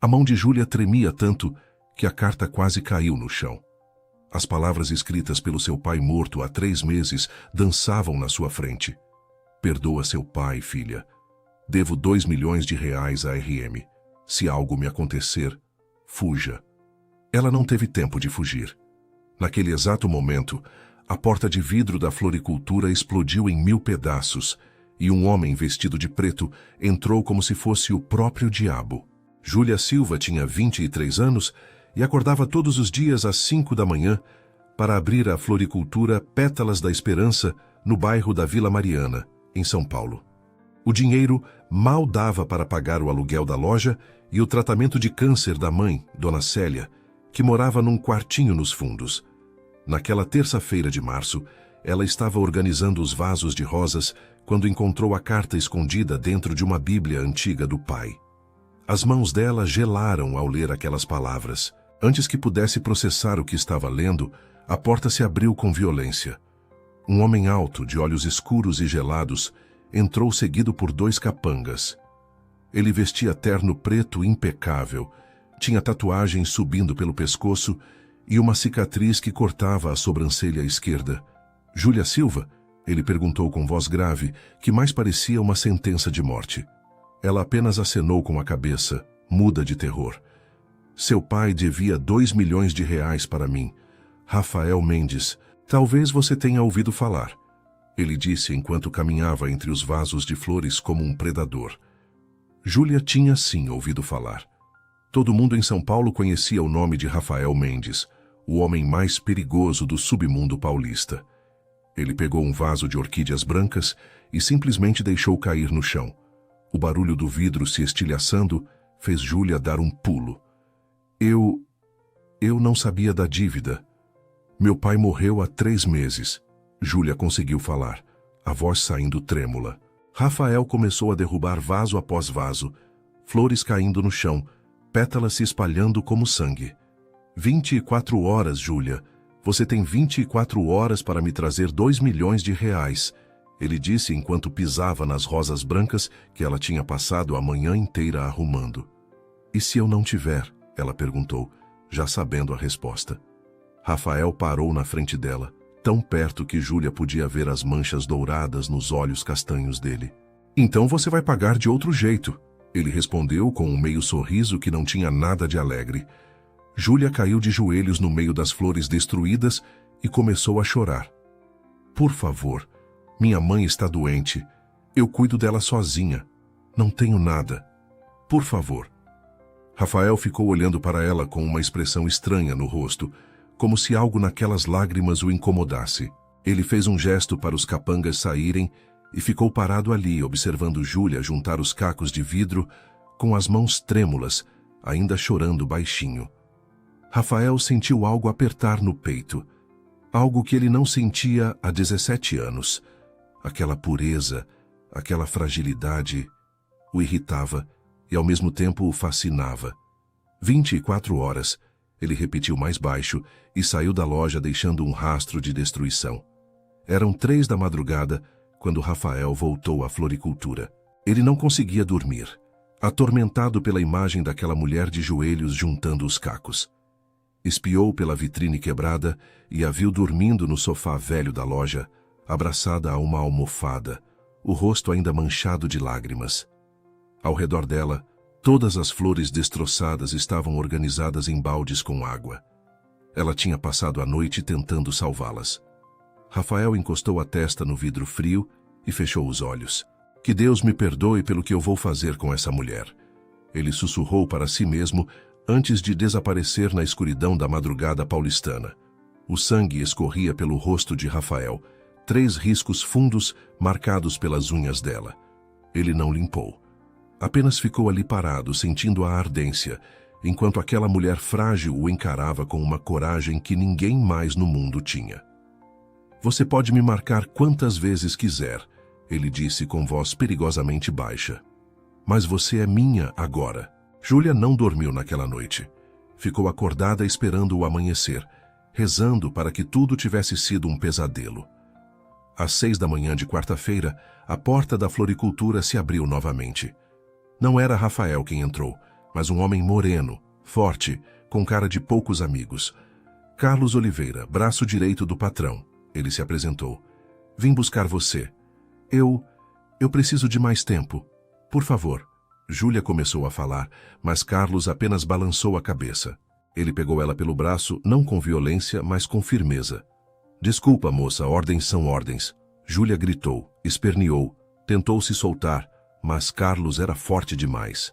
A mão de Júlia tremia tanto que a carta quase caiu no chão. As palavras escritas pelo seu pai morto há 3 meses dançavam na sua frente. Perdoa seu pai, filha. Devo 2 milhões de reais à RM. Se algo me acontecer, fuja. Ela não teve tempo de fugir. Naquele exato momento, a porta de vidro da floricultura explodiu em 1000 pedaços e um homem vestido de preto entrou como se fosse o próprio diabo. Júlia Silva tinha 23 anos e acordava todos os dias às 5 da manhã para abrir a floricultura Pétalas da Esperança no bairro da Vila Mariana, em São Paulo. O dinheiro mal dava para pagar o aluguel da loja e o tratamento de câncer da mãe, Dona Célia, que morava num quartinho nos fundos. Naquela terça-feira de março, ela estava organizando os vasos de rosas quando encontrou a carta escondida dentro de uma Bíblia antiga do pai. As mãos dela gelaram ao ler aquelas palavras. Antes que pudesse processar o que estava lendo, a porta se abriu com violência. Um homem alto, de olhos escuros e gelados, entrou seguido por 2 capangas. Ele vestia terno preto impecável, tinha tatuagens subindo pelo pescoço e uma cicatriz que cortava a sobrancelha esquerda. Júlia Silva? Ele perguntou com voz grave, que mais parecia uma sentença de morte. Ela apenas acenou com a cabeça, muda de terror. Seu pai devia 2 milhões de reais para mim. Rafael Mendes, talvez você tenha ouvido falar. Ele disse enquanto caminhava entre os vasos de flores como um predador. Júlia tinha sim ouvido falar. Todo mundo em São Paulo conhecia o nome de Rafael Mendes, o homem mais perigoso do submundo paulista. Ele pegou um vaso de orquídeas brancas e simplesmente deixou cair no chão. O barulho do vidro se estilhaçando fez Júlia dar um pulo. Eu não sabia da dívida. Meu pai morreu há 3 meses. Júlia conseguiu falar, a voz saindo trêmula. Rafael começou a derrubar vaso após vaso, flores caindo no chão, pétalas se espalhando como sangue. 24 horas, Júlia. Você tem 24 horas para me trazer 2 milhões de reais. Ele disse enquanto pisava nas rosas brancas que ela tinha passado a manhã inteira arrumando. E se eu não tiver? Ela perguntou, já sabendo a resposta. Rafael parou na frente dela, tão perto que Júlia podia ver as manchas douradas nos olhos castanhos dele. Então você vai pagar de outro jeito, ele respondeu com um meio sorriso que não tinha nada de alegre. Júlia caiu de joelhos no meio das flores destruídas e começou a chorar. Por favor, minha mãe está doente. Eu cuido dela sozinha. Não tenho nada. Por favor. Rafael ficou olhando para ela com uma expressão estranha no rosto, como se algo naquelas lágrimas o incomodasse. Ele fez um gesto para os capangas saírem e ficou parado ali, observando Júlia juntar os cacos de vidro com as mãos trêmulas, ainda chorando baixinho. Rafael sentiu algo apertar no peito, algo que ele não sentia há 17 anos. Aquela pureza, aquela fragilidade o irritava e ao mesmo tempo o fascinava. 24 horas, ele repetiu mais baixo e saiu da loja deixando um rastro de destruição. Eram 3 da madrugada quando Rafael voltou à floricultura. Ele não conseguia dormir, atormentado pela imagem daquela mulher de joelhos juntando os cacos. Espiou pela vitrine quebrada e a viu dormindo no sofá velho da loja, abraçada a uma almofada, o rosto ainda manchado de lágrimas. Ao redor dela, todas as flores destroçadas estavam organizadas em baldes com água. Ela tinha passado a noite tentando salvá-las. Rafael encostou a testa no vidro frio e fechou os olhos. Que Deus me perdoe pelo que eu vou fazer com essa mulher. Ele sussurrou para si mesmo antes de desaparecer na escuridão da madrugada paulistana. O sangue escorria pelo rosto de Rafael, 3 riscos fundos marcados pelas unhas dela. Ele não limpou. Apenas ficou ali parado, sentindo a ardência, enquanto aquela mulher frágil o encarava com uma coragem que ninguém mais no mundo tinha. Você pode me marcar quantas vezes quiser, ele disse com voz perigosamente baixa. Mas você é minha agora. Júlia não dormiu naquela noite. Ficou acordada esperando o amanhecer, rezando para que tudo tivesse sido um pesadelo. Às 6 da manhã de quarta-feira, a porta da floricultura se abriu novamente. Não era Rafael quem entrou, mas um homem moreno, forte, com cara de poucos amigos. Carlos Oliveira, braço direito do patrão. Ele se apresentou. Vim buscar você. Eu preciso de mais tempo. Por favor. Júlia começou a falar, mas Carlos apenas balançou a cabeça. Ele pegou ela pelo braço, não com violência, mas com firmeza. Desculpa, moça, ordens são ordens. Júlia gritou, esperneou, tentou se soltar, mas Carlos era forte demais.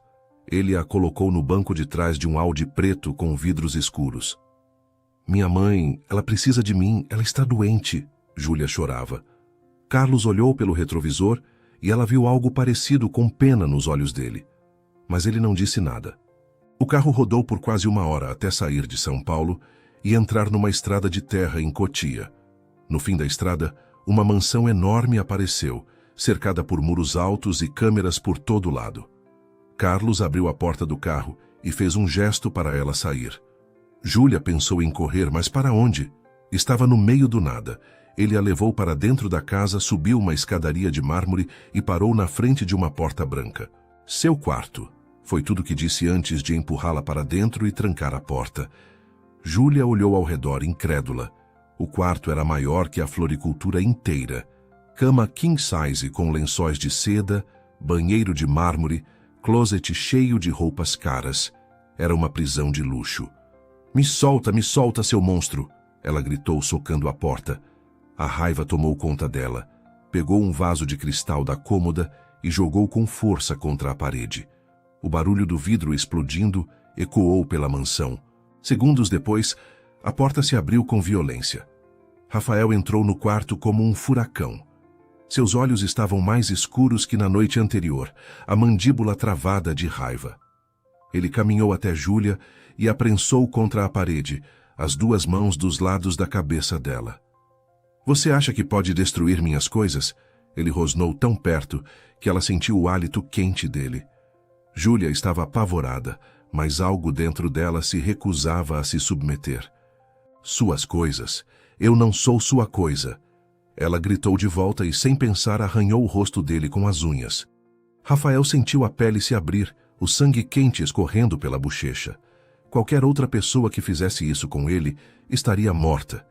Ele a colocou no banco de trás de um Audi preto com vidros escuros. Minha mãe, ela precisa de mim, ela está doente. Júlia chorava. Carlos olhou pelo retrovisor e ela viu algo parecido com pena nos olhos dele. Mas ele não disse nada. O carro rodou por quase 1 hora até sair de São Paulo e entrar numa estrada de terra em Cotia. No fim da estrada, uma mansão enorme apareceu, cercada por muros altos e câmeras por todo lado. Carlos abriu a porta do carro e fez um gesto para ela sair. Júlia pensou em correr, mas para onde? Estava no meio do nada. Ele a levou para dentro da casa, subiu uma escadaria de mármore e parou na frente de uma porta branca. Seu quarto. Foi tudo que disse antes de empurrá-la para dentro e trancar a porta. Júlia olhou ao redor, incrédula. O quarto era maior que a floricultura inteira. Cama king size com lençóis de seda, banheiro de mármore, closet cheio de roupas caras. Era uma prisão de luxo. Me solta, seu monstro! Ela gritou, socando a porta. A raiva tomou conta dela. Pegou um vaso de cristal da cômoda e jogou com força contra a parede. O barulho do vidro explodindo ecoou pela mansão. Segundos depois, a porta se abriu com violência. Rafael entrou no quarto como um furacão. Seus olhos estavam mais escuros que na noite anterior, a mandíbula travada de raiva. Ele caminhou até Júlia e a prensou contra a parede, as 2 mãos dos lados da cabeça dela. Você acha que pode destruir minhas coisas? Ele rosnou tão perto que ela sentiu o hálito quente dele. Júlia estava apavorada, mas algo dentro dela se recusava a se submeter. Suas coisas. Eu não sou sua coisa. Ela gritou de volta e, sem pensar, arranhou o rosto dele com as unhas. Rafael sentiu a pele se abrir, o sangue quente escorrendo pela bochecha. Qualquer outra pessoa que fizesse isso com ele estaria morta.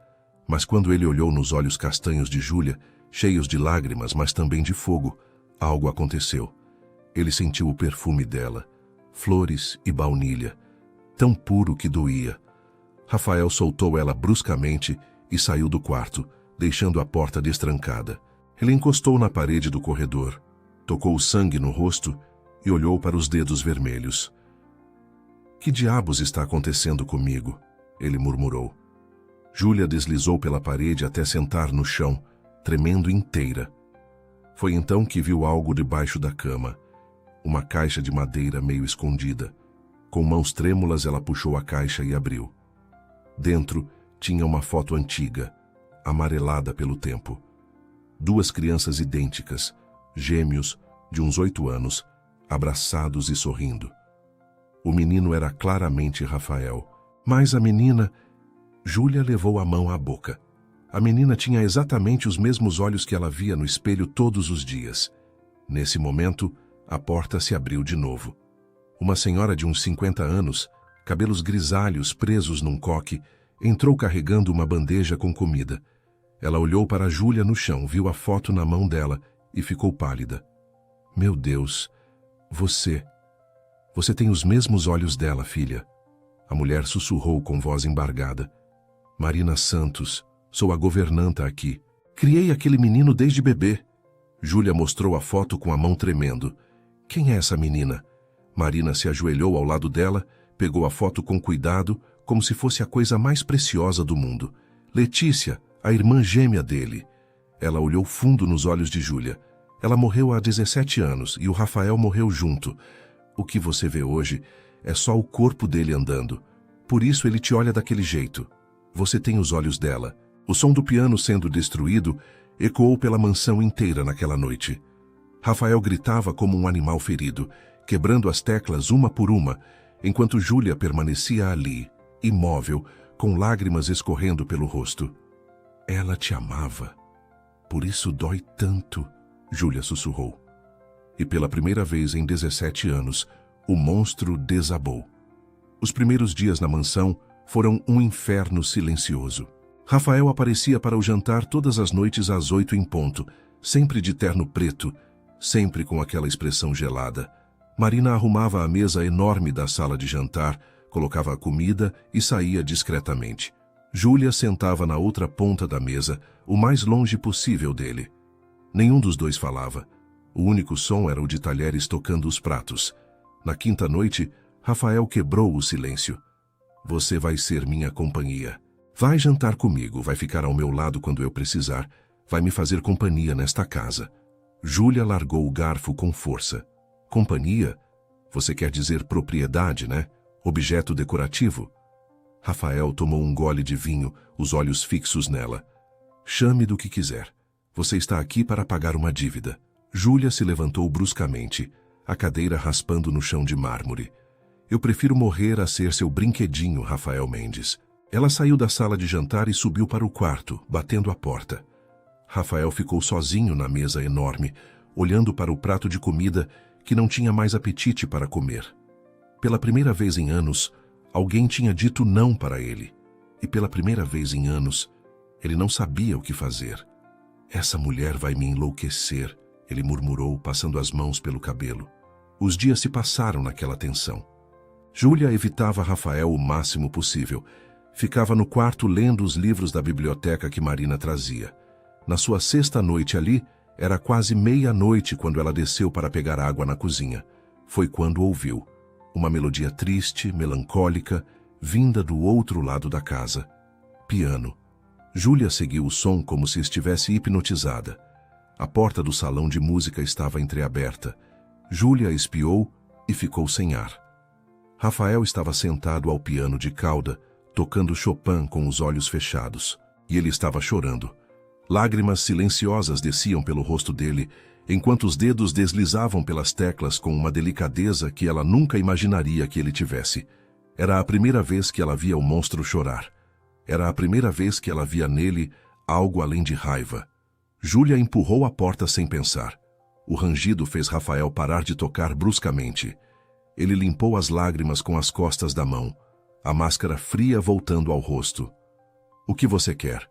Mas quando ele olhou nos olhos castanhos de Júlia, cheios de lágrimas, mas também de fogo, algo aconteceu. Ele sentiu o perfume dela, flores e baunilha, tão puro que doía. Rafael soltou ela bruscamente e saiu do quarto, deixando a porta destrancada. Ele encostou na parede do corredor, tocou o sangue no rosto e olhou para os dedos vermelhos. Que diabos está acontecendo comigo? Ele murmurou. Júlia deslizou pela parede até sentar no chão, tremendo inteira. Foi então que viu algo debaixo da cama. Uma caixa de madeira meio escondida. Com mãos trêmulas, ela puxou a caixa e abriu. Dentro tinha uma foto antiga, amarelada pelo tempo. 2 crianças idênticas, gêmeos, de uns 8 anos, abraçados e sorrindo. O menino era claramente Rafael, mas a menina... Júlia levou a mão à boca. A menina tinha exatamente os mesmos olhos que ela via no espelho todos os dias. Nesse momento, a porta se abriu de novo. Uma senhora de uns 50 anos, cabelos grisalhos presos num coque, entrou carregando uma bandeja com comida. Ela olhou para Júlia no chão, viu a foto na mão dela e ficou pálida. Meu Deus, você tem os mesmos olhos dela, filha. A mulher sussurrou com voz embargada. Marina Santos, sou a governanta aqui. Criei aquele menino desde bebê. Júlia mostrou a foto com a mão tremendo. Quem é essa menina? Marina se ajoelhou ao lado dela, pegou a foto com cuidado, como se fosse a coisa mais preciosa do mundo. Letícia, a irmã gêmea dele. Ela olhou fundo nos olhos de Júlia. Ela morreu há 17 anos e o Rafael morreu junto. O que você vê hoje é só o corpo dele andando. Por isso ele te olha daquele jeito. Você tem os olhos dela. O som do piano sendo destruído ecoou pela mansão inteira naquela noite. Rafael gritava como um animal ferido, quebrando as teclas uma por uma, enquanto Júlia permanecia ali, imóvel, com lágrimas escorrendo pelo rosto. Ela te amava. Por isso dói tanto, Júlia sussurrou. E pela primeira vez em 17 anos, O monstro desabou. Os primeiros dias na mansão foram um inferno silencioso. Rafael aparecia para o jantar todas as noites às 8 em ponto, sempre de terno preto, sempre com aquela expressão gelada. Marina arrumava a mesa enorme da sala de jantar, colocava a comida e saía discretamente. Júlia sentava na outra ponta da mesa, o mais longe possível dele. Nenhum dos dois falava. O único som era o de talheres tocando os pratos. Na quinta noite, Rafael quebrou o silêncio. Você vai ser minha companhia. Vai jantar comigo, vai ficar ao meu lado quando eu precisar, vai me fazer companhia nesta casa. Júlia largou o garfo com força. Companhia? Você quer dizer propriedade, né? Objeto decorativo? Rafael tomou um gole de vinho, os olhos fixos nela. Chame do que quiser. Você está aqui para pagar uma dívida. Júlia se levantou bruscamente, a cadeira raspando no chão de mármore. Eu prefiro morrer a ser seu brinquedinho, Rafael Mendes. Ela saiu da sala de jantar e subiu para o quarto, batendo a porta. Rafael ficou sozinho na mesa enorme, olhando para o prato de comida que não tinha mais apetite para comer. Pela primeira vez em anos, alguém tinha dito não para ele. E pela primeira vez em anos, ele não sabia o que fazer. Essa mulher vai me enlouquecer, ele murmurou, passando as mãos pelo cabelo. Os dias se passaram naquela tensão. Júlia evitava Rafael o máximo possível. Ficava no quarto lendo os livros da biblioteca que Marina trazia. Na sua sexta noite ali, era quase meia-noite quando ela desceu para pegar água na cozinha. Foi quando ouviu uma melodia triste, melancólica, vinda do outro lado da casa. Piano. Júlia seguiu o som como se estivesse hipnotizada. A porta do salão de música estava entreaberta. Júlia espiou e ficou sem ar. Rafael estava sentado ao piano de cauda, tocando Chopin com os olhos fechados. E ele estava chorando. Lágrimas silenciosas desciam pelo rosto dele, enquanto os dedos deslizavam pelas teclas com uma delicadeza que ela nunca imaginaria que ele tivesse. Era a primeira vez que ela via o monstro chorar. Era a primeira vez que ela via nele algo além de raiva. Júlia empurrou a porta sem pensar. O rangido fez Rafael parar de tocar bruscamente. Ele limpou as lágrimas com as costas da mão, a máscara fria voltando ao rosto. "O que você quer?"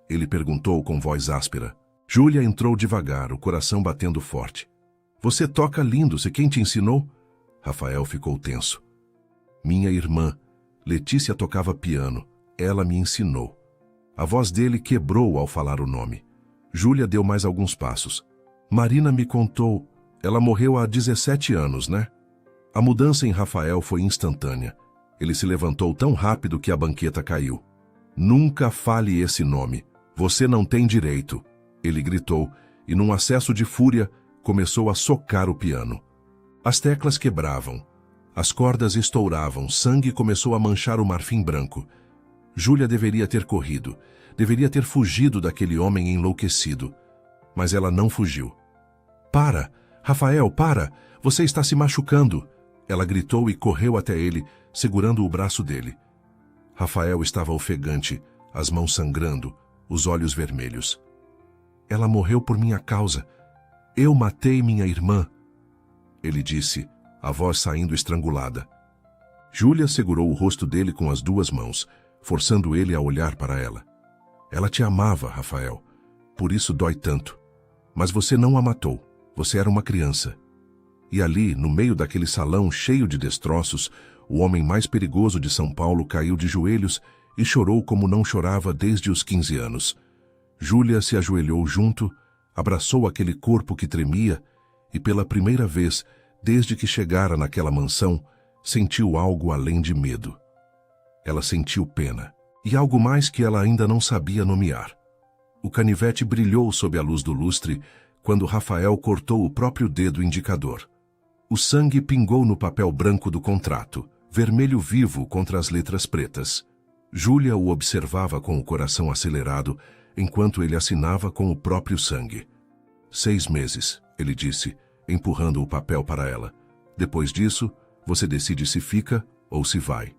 Ele perguntou com voz áspera. Júlia entrou devagar, o coração batendo forte. "Você toca lindo, se quem te ensinou?" Rafael ficou tenso. "Minha irmã, Letícia tocava piano. Ela me ensinou." A voz dele quebrou ao falar o nome. Júlia deu mais alguns passos. "Marina me contou. Ela morreu há 17 anos, né?" A mudança em Rafael foi instantânea. Ele se levantou tão rápido que a banqueta caiu. "Nunca fale esse nome. Você não tem direito." Ele gritou e, num acesso de fúria, começou a socar o piano. As teclas quebravam. As cordas estouravam. Sangue começou a manchar o marfim branco. Júlia deveria ter corrido. Deveria ter fugido daquele homem enlouquecido. Mas ela não fugiu. "Para! Rafael, para! Você está se machucando!" Ela gritou e correu até ele, segurando o braço dele. Rafael estava ofegante, as mãos sangrando, os olhos vermelhos. "Ela morreu por minha causa. Eu matei minha irmã." Ele disse, a voz saindo estrangulada. Júlia segurou o rosto dele com as duas mãos, forçando ele a olhar para ela. "Ela te amava, Rafael. Por isso dói tanto. Mas você não a matou. Você era uma criança." E ali, no meio daquele salão cheio de destroços, o homem mais perigoso de São Paulo caiu de joelhos e chorou como não chorava desde os 15 anos. Júlia se ajoelhou junto, abraçou aquele corpo que tremia e, pela primeira vez, desde que chegara naquela mansão, sentiu algo além de medo. Ela sentiu pena, e algo mais que ela ainda não sabia nomear. O canivete brilhou sob a luz do lustre quando Rafael cortou o próprio dedo indicador. O sangue pingou no papel branco do contrato, vermelho vivo contra as letras pretas. Júlia o observava com o coração acelerado, enquanto ele assinava com o próprio sangue. 6 meses, ele disse, empurrando o papel para ela. "Depois disso, você decide se fica ou se vai."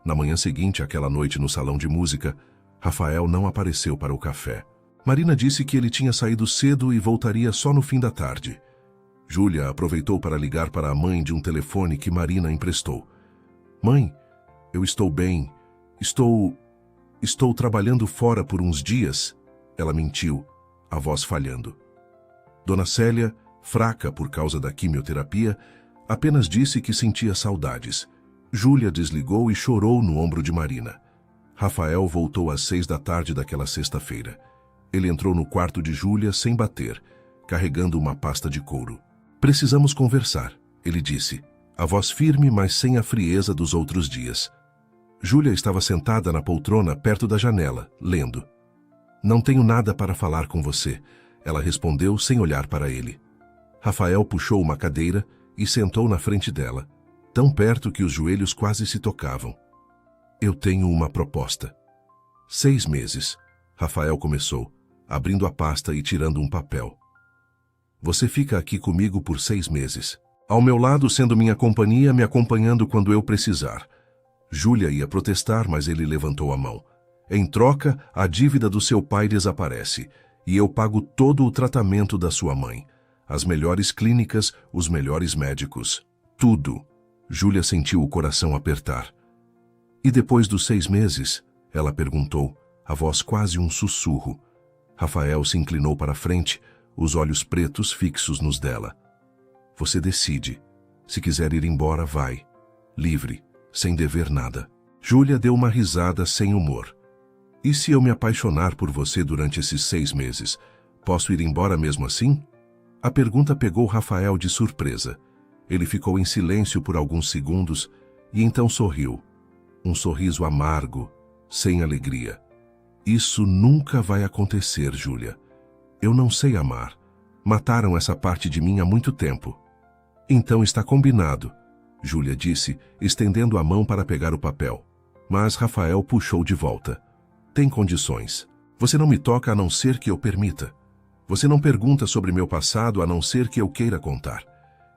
Na manhã seguinte, aquela noite no salão de música, Rafael não apareceu para o café. Marina disse que ele tinha saído cedo e voltaria só no fim da tarde. Júlia aproveitou para ligar para a mãe de um telefone que Marina emprestou. Mãe, eu estou bem. Estou trabalhando fora por uns dias. Ela mentiu, a voz falhando. Dona Célia, fraca por causa da quimioterapia, apenas disse que sentia saudades. Júlia desligou e chorou no ombro de Marina. Rafael voltou às 6 da tarde daquela sexta-feira. Ele entrou no quarto de Júlia sem bater, carregando uma pasta de couro. Precisamos conversar, ele disse, a voz firme, mas sem a frieza dos outros dias. Júlia estava sentada na poltrona perto da janela, lendo. Não tenho nada para falar com você, ela respondeu sem olhar para ele. Rafael puxou uma cadeira e sentou na frente dela, tão perto que os joelhos quase se tocavam. Eu tenho uma proposta. 6 meses, Rafael começou, abrindo a pasta e tirando um papel. Você fica aqui comigo por 6 meses. Ao meu lado, sendo minha companhia, me acompanhando quando eu precisar. Júlia ia protestar, mas ele levantou a mão. Em troca, a dívida do seu pai desaparece, e eu pago todo o tratamento da sua mãe. As melhores clínicas, os melhores médicos. Tudo. Júlia sentiu o coração apertar. E depois dos 6 meses? Ela perguntou, a voz quase um sussurro. Rafael se inclinou para a frente, os olhos pretos fixos nos dela. Você decide. Se quiser ir embora, vai. Livre, sem dever nada. Júlia deu uma risada sem humor. E se eu me apaixonar por você durante esses 6 meses, posso ir embora mesmo assim? A pergunta pegou Rafael de surpresa. Ele ficou em silêncio por alguns segundos e então sorriu. Um sorriso amargo, sem alegria. Isso nunca vai acontecer, Júlia. Eu não sei amar. Mataram essa parte de mim há muito tempo. Então está combinado, Júlia disse, estendendo a mão para pegar o papel. Mas Rafael puxou de volta. Tem condições. Você não me toca a não ser que eu permita. Você não pergunta sobre meu passado a não ser que eu queira contar.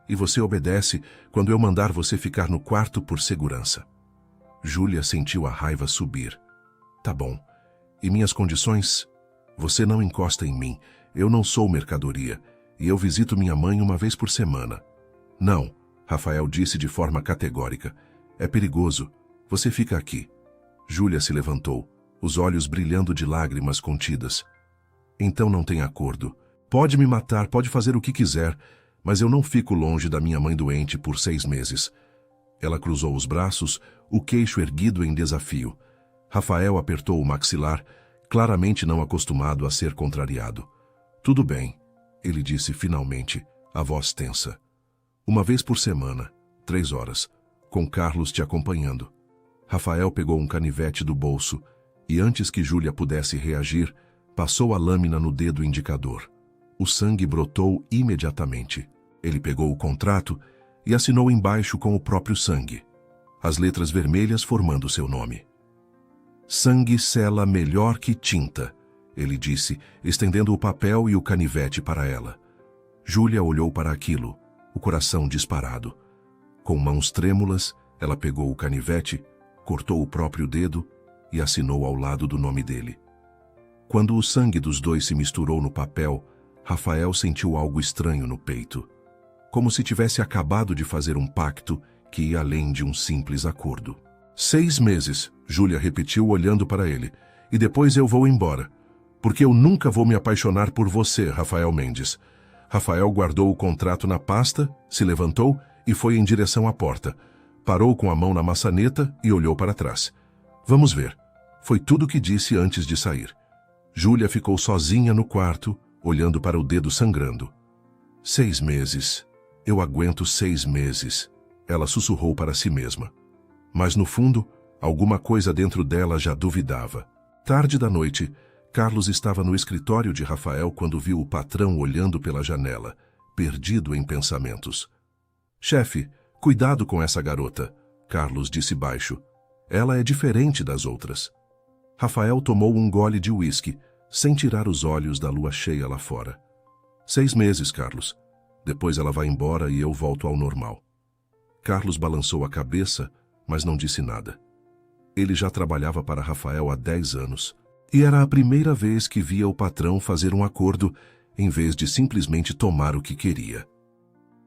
E você obedece quando eu mandar você ficar no quarto por segurança. Júlia sentiu a raiva subir. Tá bom. E minhas condições? Você não encosta em mim. Eu não sou mercadoria. E eu visito minha mãe uma vez por semana. Não, Rafael disse de forma categórica. É perigoso. Você fica aqui. Júlia se levantou, os olhos brilhando de lágrimas contidas. Então não tem acordo. Pode me matar, pode fazer o que quiser, mas eu não fico longe da minha mãe doente por 6 meses. Ela cruzou os braços, o queixo erguido em desafio. Rafael apertou o maxilar, claramente não acostumado a ser contrariado. Tudo bem, ele disse finalmente, a voz tensa. Uma vez por semana, 3 horas, com Carlos te acompanhando. Rafael pegou um canivete do bolso e, antes que Júlia pudesse reagir, passou a lâmina no dedo indicador. O sangue brotou imediatamente. Ele pegou o contrato e assinou embaixo com o próprio sangue. As letras vermelhas formando seu nome. Sangue sela melhor que tinta, ele disse, estendendo o papel e o canivete para ela. Júlia olhou para aquilo, o coração disparado. Com mãos trêmulas, ela pegou o canivete, cortou o próprio dedo e assinou ao lado do nome dele. Quando o sangue dos dois se misturou no papel, Rafael sentiu algo estranho no peito. Como se tivesse acabado de fazer um pacto que ia além de um simples acordo. 6 meses, Júlia repetiu olhando para ele. E depois eu vou embora. Porque eu nunca vou me apaixonar por você, Rafael Mendes. Rafael guardou o contrato na pasta, se levantou e foi em direção à porta. Parou com a mão na maçaneta e olhou para trás. Vamos ver. Foi tudo o que disse antes de sair. Júlia ficou sozinha no quarto, olhando para o dedo sangrando. 6 meses. Eu aguento 6 meses. Ela sussurrou para si mesma. Mas no fundo, alguma coisa dentro dela já duvidava. Tarde da noite, Carlos estava no escritório de Rafael quando viu o patrão olhando pela janela, perdido em pensamentos. Chefe, cuidado com essa garota, Carlos disse baixo. Ela é diferente das outras. Rafael tomou um gole de uísque, sem tirar os olhos da lua cheia lá fora. 6 meses, Carlos. Depois ela vai embora e eu volto ao normal. Carlos balançou a cabeça, mas não disse nada. Ele já trabalhava para Rafael há 10 anos, e era a primeira vez que via o patrão fazer um acordo, em vez de simplesmente tomar o que queria.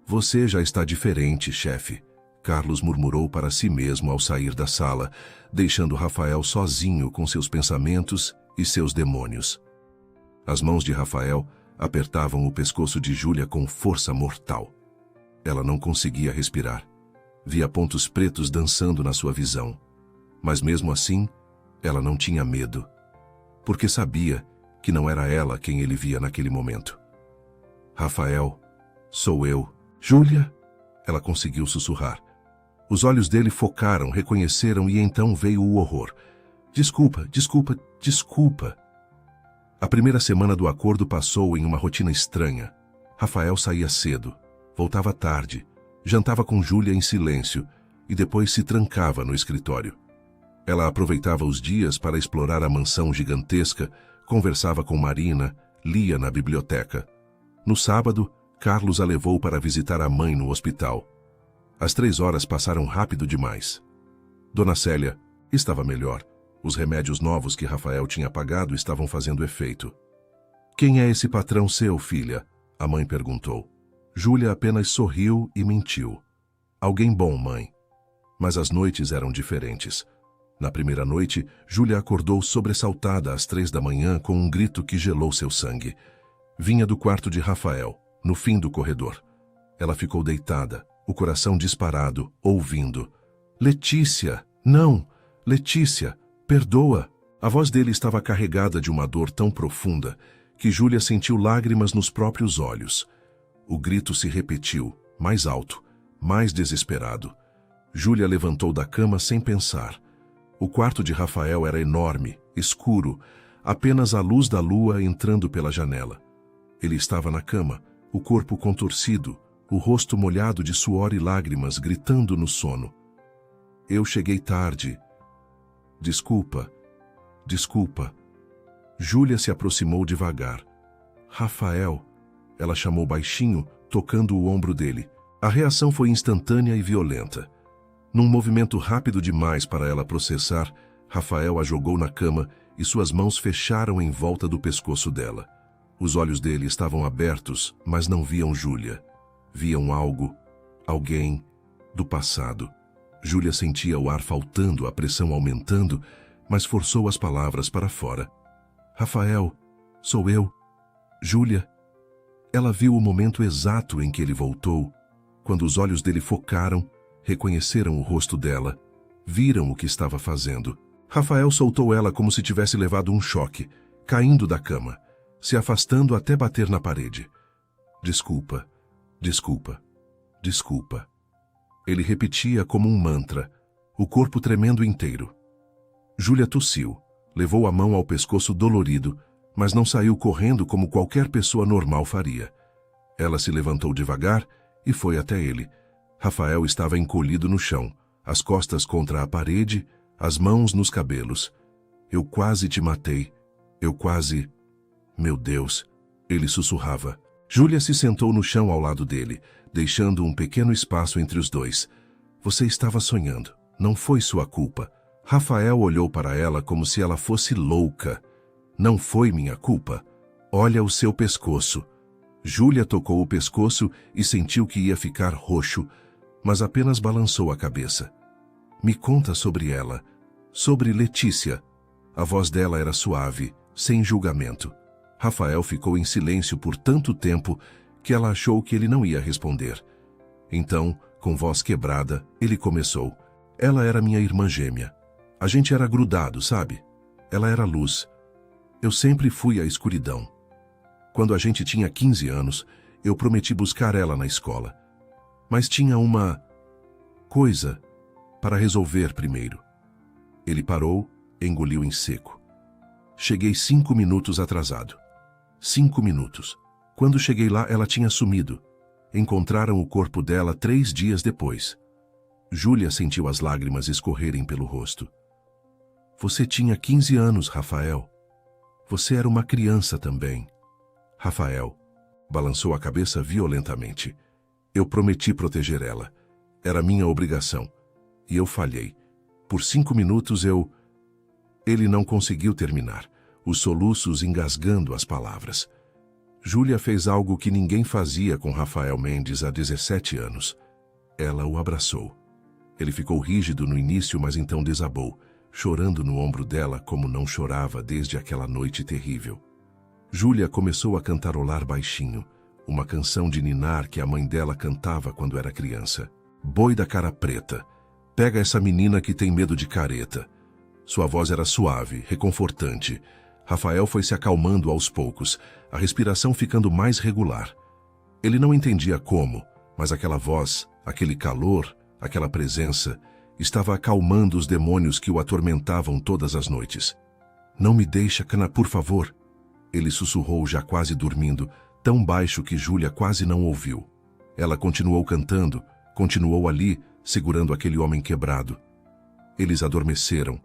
Você já está diferente, chefe, Carlos murmurou para si mesmo ao sair da sala, deixando Rafael sozinho com seus pensamentos e seus demônios. As mãos de Rafael apertavam o pescoço de Júlia com força mortal. Ela não conseguia respirar. Via pontos pretos dançando na sua visão. Mas mesmo assim, ela não tinha medo, porque sabia que não era ela quem ele via naquele momento. Rafael, sou eu. Júlia? Ela conseguiu sussurrar. Os olhos dele focaram, reconheceram e então veio o horror. Desculpa, desculpa, desculpa. A primeira semana do acordo passou em uma rotina estranha. Rafael saía cedo, voltava tarde, jantava com Júlia em silêncio e depois se trancava no escritório. Ela aproveitava os dias para explorar a mansão gigantesca, conversava com Marina, lia na biblioteca. No sábado, Carlos a levou para visitar a mãe no hospital. As 3 horas passaram rápido demais. Dona Célia estava melhor. Os remédios novos que Rafael tinha pagado estavam fazendo efeito. Quem é esse patrão seu, filha? A mãe perguntou. Júlia apenas sorriu e mentiu. Alguém bom, mãe. Mas as noites eram diferentes. Na primeira noite, Júlia acordou sobressaltada às 3 da manhã com um grito que gelou seu sangue. Vinha do quarto de Rafael, no fim do corredor. Ela ficou deitada, o coração disparado, ouvindo. Letícia! Não! Letícia! Perdoa! A voz dele estava carregada de uma dor tão profunda que Júlia sentiu lágrimas nos próprios olhos. O grito se repetiu, mais alto, mais desesperado. Júlia levantou da cama sem pensar. O quarto de Rafael era enorme, escuro, apenas a luz da lua entrando pela janela. Ele estava na cama, o corpo contorcido, o rosto molhado de suor e lágrimas, gritando no sono. Eu cheguei tarde. Desculpa, desculpa. Júlia se aproximou devagar. Rafael, ela chamou baixinho, tocando o ombro dele. A reação foi instantânea e violenta. Num movimento rápido demais para ela processar, Rafael a jogou na cama e suas mãos fecharam em volta do pescoço dela. Os olhos dele estavam abertos, mas não viam Júlia. Viam algo, alguém, do passado. Júlia sentia o ar faltando, a pressão aumentando, mas forçou as palavras para fora. Rafael, sou eu. Júlia. Ela viu o momento exato em que ele voltou, quando os olhos dele focaram, reconheceram o rosto dela, viram o que estava fazendo. Rafael soltou ela como se tivesse levado um choque, caindo da cama, se afastando até bater na parede. Desculpa, desculpa, desculpa. Ele repetia como um mantra, o corpo tremendo inteiro. Júlia tossiu, levou a mão ao pescoço dolorido, mas não saiu correndo como qualquer pessoa normal faria. Ela se levantou devagar e foi até ele. Rafael estava encolhido no chão, as costas contra a parede, as mãos nos cabelos. Eu quase te matei. Eu quase... Meu Deus, ele sussurrava. Júlia se sentou no chão ao lado dele, deixando um pequeno espaço entre os dois. Você estava sonhando. Não foi sua culpa. Rafael olhou para ela como se ela fosse louca. Não foi minha culpa. Olha o seu pescoço. Júlia tocou o pescoço e sentiu que ia ficar roxo, mas apenas balançou a cabeça. Me conta sobre ela. Sobre Letícia. A voz dela era suave, sem julgamento. Rafael ficou em silêncio por tanto tempo que ela achou que ele não ia responder. Então, com voz quebrada, ele começou. Ela era minha irmã gêmea. A gente era grudado, sabe? Ela era luz. Eu sempre fui a escuridão. Quando a gente tinha 15 anos, eu prometi buscar ela na escola. Mas tinha uma coisa para resolver primeiro. Ele parou, engoliu em seco. Cheguei 5 minutos atrasado. 5 minutos. Quando cheguei lá, ela tinha sumido. Encontraram o corpo dela 3 dias depois. Júlia sentiu as lágrimas escorrerem pelo rosto. Você tinha 15 anos, Rafael. Você era uma criança também. Rafael balançou a cabeça violentamente. Eu prometi proteger ela. Era minha obrigação. E eu falhei. Por 5 minutos eu... Ele não conseguiu terminar, os soluços engasgando as palavras. Júlia fez algo que ninguém fazia com Rafael Mendes há 17 anos. Ela o abraçou. Ele ficou rígido no início, mas então desabou, chorando no ombro dela como não chorava desde aquela noite terrível. Júlia começou a cantarolar baixinho, uma canção de ninar que a mãe dela cantava quando era criança. Boi da cara preta, pega essa menina que tem medo de careta. Sua voz era suave, reconfortante. Rafael foi se acalmando aos poucos, a respiração ficando mais regular. Ele não entendia como, mas aquela voz, aquele calor, aquela presença, estava acalmando os demônios que o atormentavam todas as noites. Não me deixa, Cana, por favor. Ele sussurrou já quase dormindo, tão baixo que Júlia quase não ouviu. Ela continuou cantando, continuou ali, segurando aquele homem quebrado. Eles adormeceram.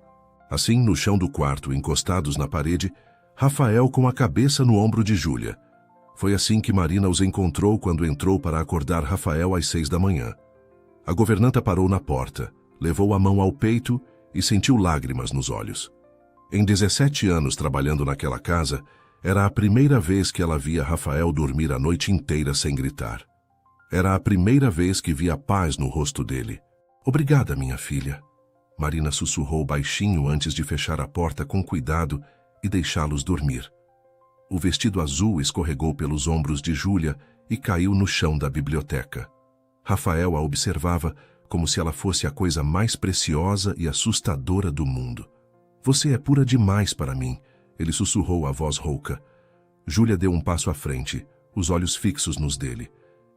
Assim, no chão do quarto, encostados na parede, Rafael com a cabeça no ombro de Júlia. Foi assim que Marina os encontrou quando entrou para acordar Rafael às 6 da manhã. A governanta parou na porta, levou a mão ao peito e sentiu lágrimas nos olhos. Em 17 anos trabalhando naquela casa, era a primeira vez que ela via Rafael dormir a noite inteira sem gritar. Era a primeira vez que via paz no rosto dele. Obrigada, minha filha. Marina sussurrou baixinho antes de fechar a porta com cuidado e deixá-los dormir. O vestido azul escorregou pelos ombros de Júlia e caiu no chão da biblioteca. Rafael a observava como se ela fosse a coisa mais preciosa e assustadora do mundo. Você é pura demais para mim, ele sussurrou a voz rouca. Júlia deu um passo à frente, os olhos fixos nos dele.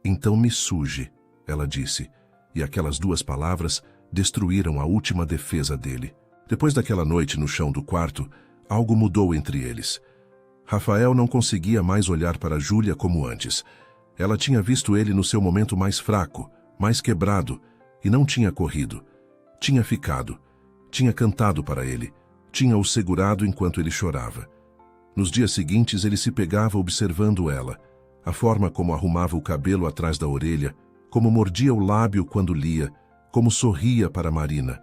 Então me suje, ela disse, e aquelas duas palavras destruíram a última defesa dele. Depois daquela noite no chão do quarto, algo mudou entre eles. Rafael não conseguia mais olhar para Júlia como antes. Ela tinha visto ele no seu momento mais fraco, mais quebrado, e não tinha corrido. Tinha ficado, tinha cantado para ele, tinha o segurado enquanto ele chorava. Nos dias seguintes ele se pegava observando ela, a forma como arrumava o cabelo atrás da orelha, como mordia o lábio quando lia, como sorria para Marina.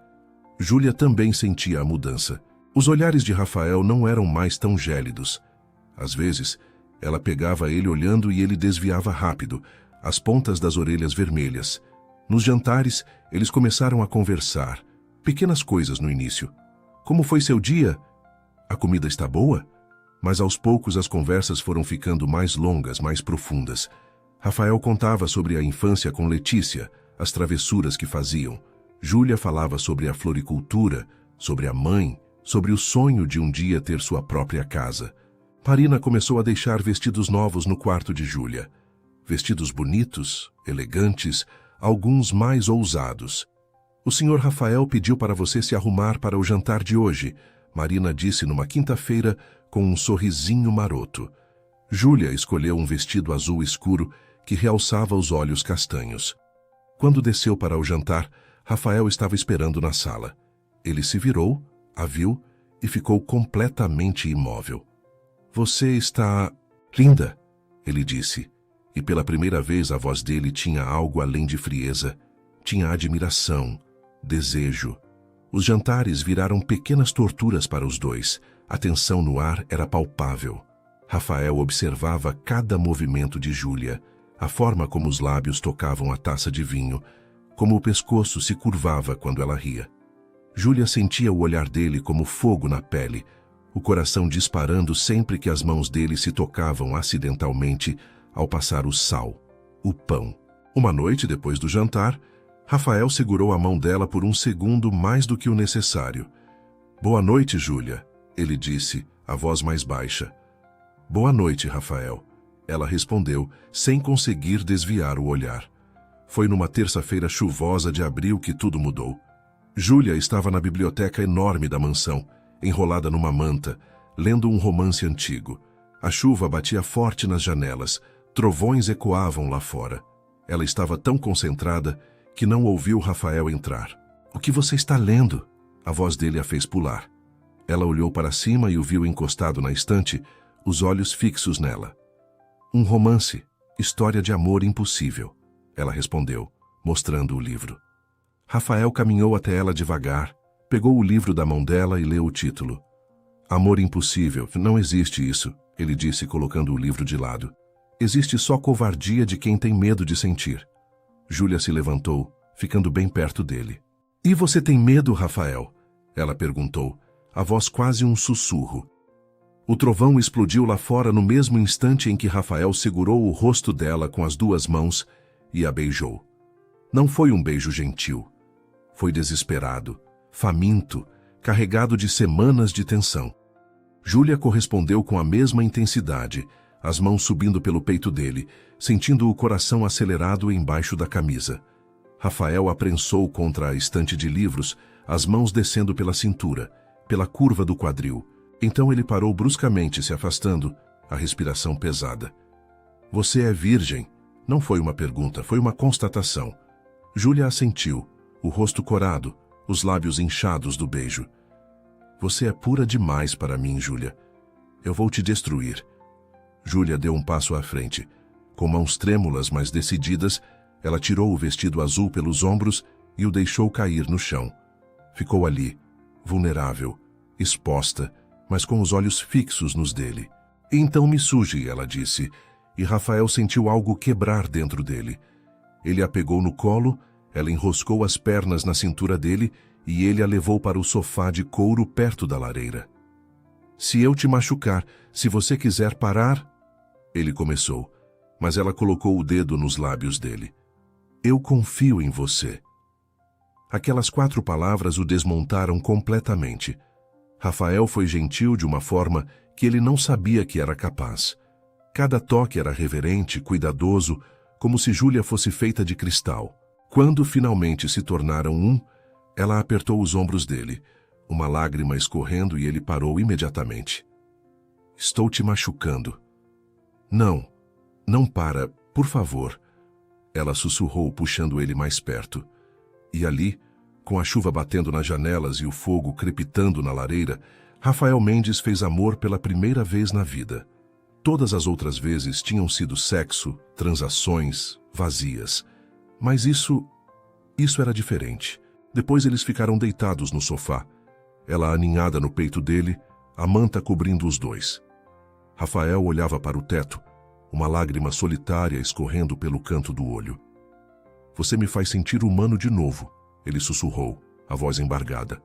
Júlia também sentia a mudança. Os olhares de Rafael não eram mais tão gélidos. Às vezes, ela pegava ele olhando e ele desviava rápido, as pontas das orelhas vermelhas. Nos jantares, eles começaram a conversar. Pequenas coisas no início. Como foi seu dia? A comida está boa? Mas aos poucos as conversas foram ficando mais longas, mais profundas. Rafael contava sobre a infância com Letícia, as travessuras que faziam. Júlia falava sobre a floricultura, sobre a mãe, sobre o sonho de um dia ter sua própria casa. Marina começou a deixar vestidos novos no quarto de Júlia. Vestidos bonitos, elegantes, alguns mais ousados. O senhor Rafael pediu para você se arrumar para o jantar de hoje, Marina disse numa quinta-feira com um sorrisinho maroto. Júlia escolheu um vestido azul escuro que realçava os olhos castanhos. Quando desceu para o jantar, Rafael estava esperando na sala. Ele se virou, a viu e ficou completamente imóvel. Você está linda, ele disse, e pela primeira vez a voz dele tinha algo além de frieza. Tinha admiração, desejo. Os jantares viraram pequenas torturas para os dois. A tensão no ar era palpável. Rafael observava cada movimento de Júlia, a forma como os lábios tocavam a taça de vinho, como o pescoço se curvava quando ela ria. Júlia sentia o olhar dele como fogo na pele, o coração disparando sempre que as mãos dele se tocavam acidentalmente ao passar o sal, o pão. Uma noite depois do jantar, Rafael segurou a mão dela por um segundo mais do que o necessário. Boa noite, Júlia, ele disse, a voz mais baixa. Boa noite, Rafael, ela respondeu, sem conseguir desviar o olhar. Foi numa terça-feira chuvosa de abril que tudo mudou. Júlia estava na biblioteca enorme da mansão, enrolada numa manta, lendo um romance antigo. A chuva batia forte nas janelas, trovões ecoavam lá fora. Ela estava tão concentrada que não ouviu Rafael entrar. O que você está lendo? A voz dele a fez pular. Ela olhou para cima e o viu encostado na estante, os olhos fixos nela. Um romance, história de amor impossível, ela respondeu, mostrando o livro. Rafael caminhou até ela devagar, pegou o livro da mão dela e leu o título. Amor impossível, não existe isso, ele disse colocando o livro de lado. Existe só covardia de quem tem medo de sentir. Júlia se levantou, ficando bem perto dele. E você tem medo, Rafael? Ela perguntou, a voz quase um sussurro. O trovão explodiu lá fora no mesmo instante em que Rafael segurou o rosto dela com as duas mãos e a beijou. Não foi um beijo gentil. Foi desesperado, faminto, carregado de semanas de tensão. Júlia correspondeu com a mesma intensidade, as mãos subindo pelo peito dele, sentindo o coração acelerado embaixo da camisa. Rafael a prensou contra a estante de livros, as mãos descendo pela cintura, pela curva do quadril. Então ele parou bruscamente, se afastando, a respiração pesada. Você é virgem? Não foi uma pergunta, foi uma constatação. Júlia assentiu, o rosto corado, os lábios inchados do beijo. Você é pura demais para mim, Júlia. Eu vou te destruir. Júlia deu um passo à frente. Com mãos trêmulas, mas decididas, ela tirou o vestido azul pelos ombros e o deixou cair no chão. Ficou ali, vulnerável, exposta, mas com os olhos fixos nos dele. Então me suje, ela disse, e Rafael sentiu algo quebrar dentro dele. Ele a pegou no colo, ela enroscou as pernas na cintura dele e ele a levou para o sofá de couro perto da lareira. Se eu te machucar, se você quiser parar... Ele começou, mas ela colocou o dedo nos lábios dele. Eu confio em você. Aquelas 4 palavras o desmontaram completamente. Rafael foi gentil de uma forma que ele não sabia que era capaz. Cada toque era reverente, cuidadoso, como se Júlia fosse feita de cristal. Quando finalmente se tornaram um, ela apertou os ombros dele, uma lágrima escorrendo e ele parou imediatamente. Estou te machucando. Não, não para, por favor. Ela sussurrou, puxando ele mais perto. E ali, com a chuva batendo nas janelas e o fogo crepitando na lareira, Rafael Mendes fez amor pela primeira vez na vida. Todas as outras vezes tinham sido sexo, transações, vazias. Mas isso era diferente. Depois eles ficaram deitados no sofá, ela aninhada no peito dele, a manta cobrindo os dois. Rafael olhava para o teto, uma lágrima solitária escorrendo pelo canto do olho. Você me faz sentir humano de novo, ele sussurrou, a voz embargada.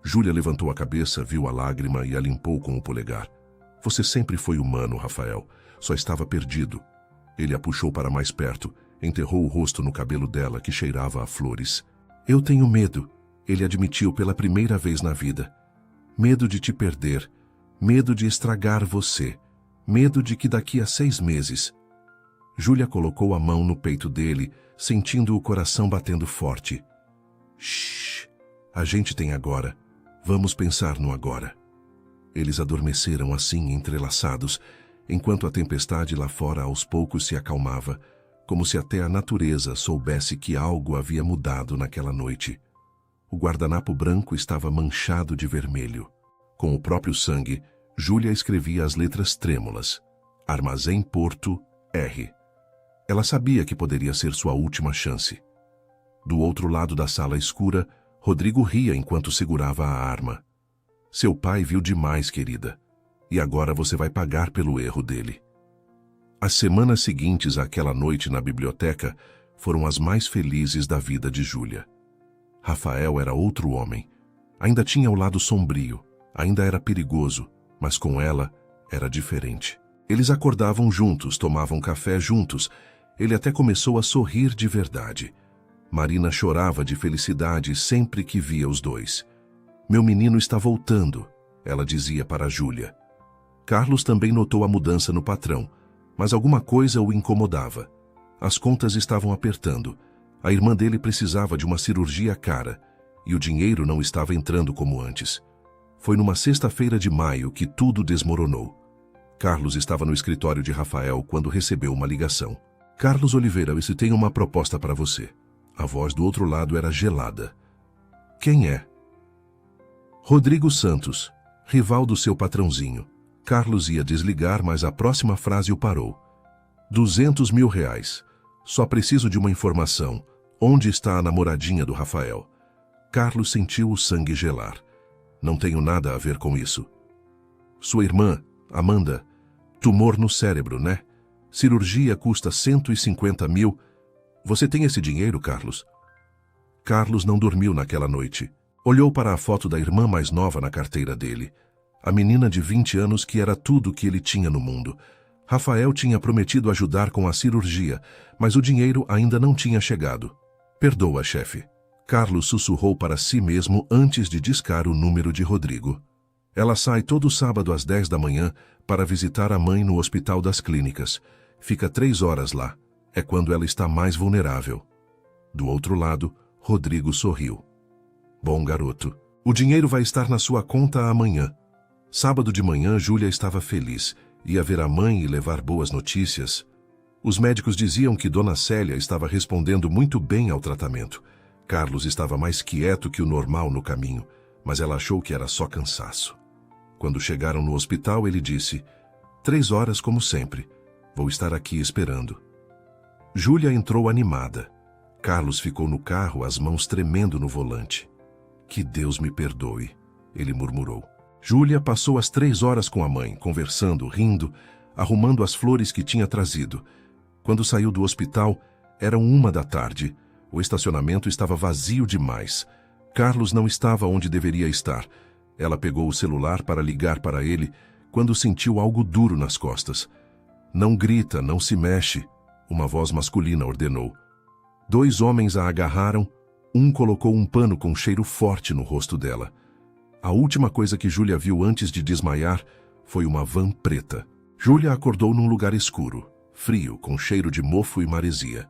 Júlia levantou a cabeça, viu a lágrima e a limpou com o polegar. Você sempre foi humano, Rafael, só estava perdido. Ele a puxou para mais perto, enterrou o rosto no cabelo dela que cheirava a flores. Eu tenho medo, ele admitiu pela primeira vez na vida. Medo de te perder, medo de estragar você, medo de que daqui a 6 meses... Júlia colocou a mão no peito dele, sentindo o coração batendo forte. Shhh, a gente tem agora. Vamos pensar no agora. Eles adormeceram assim, entrelaçados, enquanto a tempestade lá fora aos poucos se acalmava, como se até a natureza soubesse que algo havia mudado naquela noite. O guardanapo branco estava manchado de vermelho. Com o próprio sangue, Júlia escrevia as letras trêmulas. Armazém Porto, R. Ela sabia que poderia ser sua última chance. Do outro lado da sala escura, Rodrigo ria enquanto segurava a arma. Seu pai viu demais, querida. E agora você vai pagar pelo erro dele. As semanas seguintes àquela noite na biblioteca foram as mais felizes da vida de Júlia. Rafael era outro homem. Ainda tinha o lado sombrio, ainda era perigoso, mas com ela era diferente. Eles acordavam juntos, tomavam café juntos. Ele até começou a sorrir de verdade. Marina chorava de felicidade sempre que via os dois. Meu menino está voltando, ela dizia para Júlia. Carlos também notou a mudança no patrão, mas alguma coisa o incomodava. As contas estavam apertando. A irmã dele precisava de uma cirurgia cara e o dinheiro não estava entrando como antes. Foi numa sexta-feira de maio que tudo desmoronou. Carlos estava no escritório de Rafael quando recebeu uma ligação. Carlos Oliveira, eu tenho uma proposta para você. A voz do outro lado era gelada. Quem é? Rodrigo Santos, rival do seu patrãozinho. Carlos ia desligar, mas a próxima frase o parou. 200 mil reais. Só preciso de uma informação. Onde está a namoradinha do Rafael? Carlos sentiu o sangue gelar. Não tenho nada a ver com isso. Sua irmã, Amanda, tumor no cérebro, né? Cirurgia custa 150 mil. Você tem esse dinheiro, Carlos? Carlos não dormiu naquela noite. Olhou para a foto da irmã mais nova na carteira dele. A menina de 20 anos que era tudo o que ele tinha no mundo. Rafael tinha prometido ajudar com a cirurgia, mas o dinheiro ainda não tinha chegado. Perdoa, chefe. Carlos sussurrou para si mesmo antes de discar o número de Rodrigo. Ela sai todo sábado às 10 da manhã para visitar a mãe no Hospital das Clínicas. Fica 3 horas lá. É quando ela está mais vulnerável. Do outro lado, Rodrigo sorriu. Bom, garoto. O dinheiro vai estar na sua conta amanhã. Sábado de manhã, Júlia estava feliz. Ia ver a mãe e levar boas notícias. Os médicos diziam que Dona Célia estava respondendo muito bem ao tratamento. Carlos estava mais quieto que o normal no caminho, mas ela achou que era só cansaço. Quando chegaram no hospital, ele disse: 3 horas como sempre. Vou estar aqui esperando. Júlia entrou animada. Carlos ficou no carro, as mãos tremendo no volante. Que Deus me perdoe, ele murmurou. Júlia passou as 3 horas com a mãe, conversando, rindo, arrumando as flores que tinha trazido. Quando saiu do hospital, eram 1 da tarde. O estacionamento estava vazio demais. Carlos não estava onde deveria estar. Ela pegou o celular para ligar para ele, quando sentiu algo duro nas costas. Não grita, não se mexe, uma voz masculina ordenou. 2 homens a agarraram, um colocou um pano com cheiro forte no rosto dela. A última coisa que Júlia viu antes de desmaiar foi uma van preta. Júlia acordou num lugar escuro, frio, com cheiro de mofo e maresia.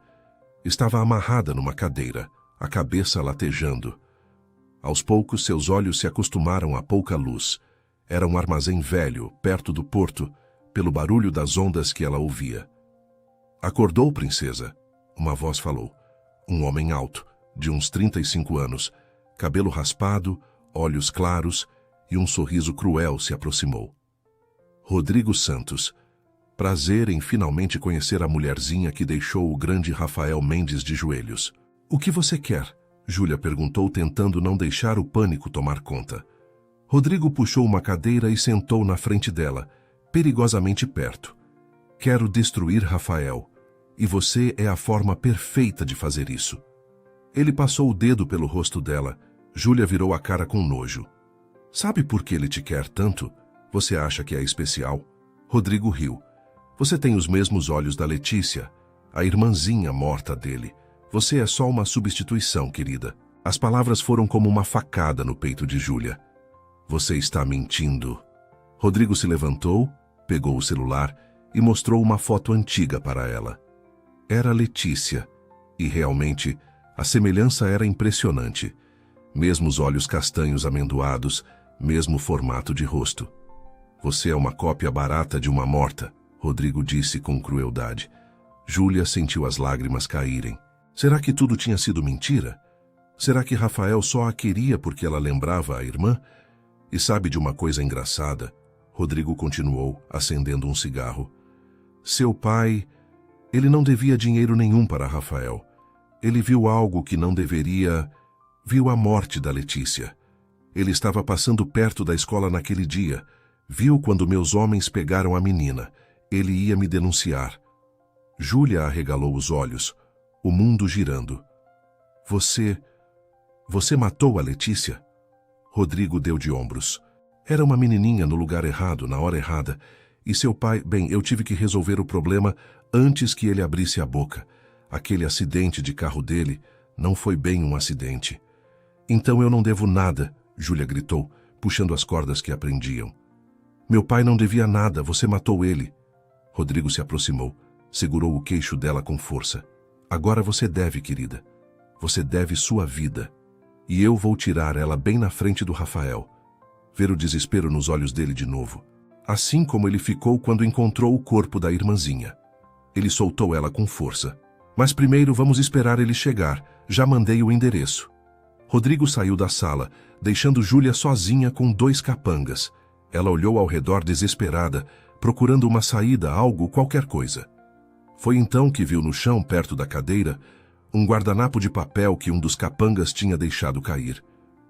Estava amarrada numa cadeira, a cabeça latejando. Aos poucos, seus olhos se acostumaram à pouca luz. Era um armazém velho, perto do porto, pelo barulho das ondas que ela ouvia. Acordou, princesa? Uma voz falou. Um homem alto, de uns 35 anos, cabelo raspado, olhos claros e um sorriso cruel se aproximou. Rodrigo Santos. Prazer em finalmente conhecer a mulherzinha que deixou o grande Rafael Mendes de joelhos. O que você quer? Júlia perguntou, tentando não deixar o pânico tomar conta. Rodrigo puxou uma cadeira e sentou na frente dela, perigosamente perto. Quero destruir Rafael, e você é a forma perfeita de fazer isso. Ele passou o dedo pelo rosto dela. Júlia virou a cara com nojo. Sabe por que ele te quer tanto? Você acha que é especial? Rodrigo riu. Você tem os mesmos olhos da Letícia, a irmãzinha morta dele. Você é só uma substituição, querida. As palavras foram como uma facada no peito de Júlia. Você está mentindo. Rodrigo se levantou, pegou o celular e mostrou uma foto antiga para ela. Era Letícia, e realmente a semelhança era impressionante. Mesmos olhos castanhos amendoados, mesmo formato de rosto. Você é uma cópia barata de uma morta, Rodrigo disse com crueldade. Júlia sentiu as lágrimas caírem. Será que tudo tinha sido mentira? Será que Rafael só a queria porque ela lembrava a irmã? E sabe de uma coisa engraçada? Rodrigo continuou, acendendo um cigarro. Seu pai, ele não devia dinheiro nenhum para Rafael. Ele viu algo que não deveria... Viu a morte da Letícia. Ele estava passando perto da escola naquele dia. Viu quando meus homens pegaram a menina. Ele ia me denunciar. Júlia arregalou os olhos, o mundo girando. Você matou a Letícia? Rodrigo deu de ombros. Era uma menininha no lugar errado, na hora errada. E seu pai... Bem, eu tive que resolver o problema antes que ele abrisse a boca. Aquele acidente de carro dele não foi bem um acidente. Então eu não devo nada, Júlia gritou, puxando as cordas que a prendiam. Meu pai não devia nada, você matou ele. Rodrigo se aproximou, segurou o queixo dela com força. Agora você deve, querida. Você deve sua vida. E eu vou tirar ela bem na frente do Rafael. Ver o desespero nos olhos dele de novo. Assim como ele ficou quando encontrou o corpo da irmãzinha. Ele soltou ela com força. Mas primeiro vamos esperar ele chegar. Já mandei o endereço. Rodrigo saiu da sala, deixando Júlia sozinha com 2 capangas. Ela olhou ao redor desesperada, procurando uma saída, algo, qualquer coisa. Foi então que viu no chão, perto da cadeira, um guardanapo de papel que um dos capangas tinha deixado cair.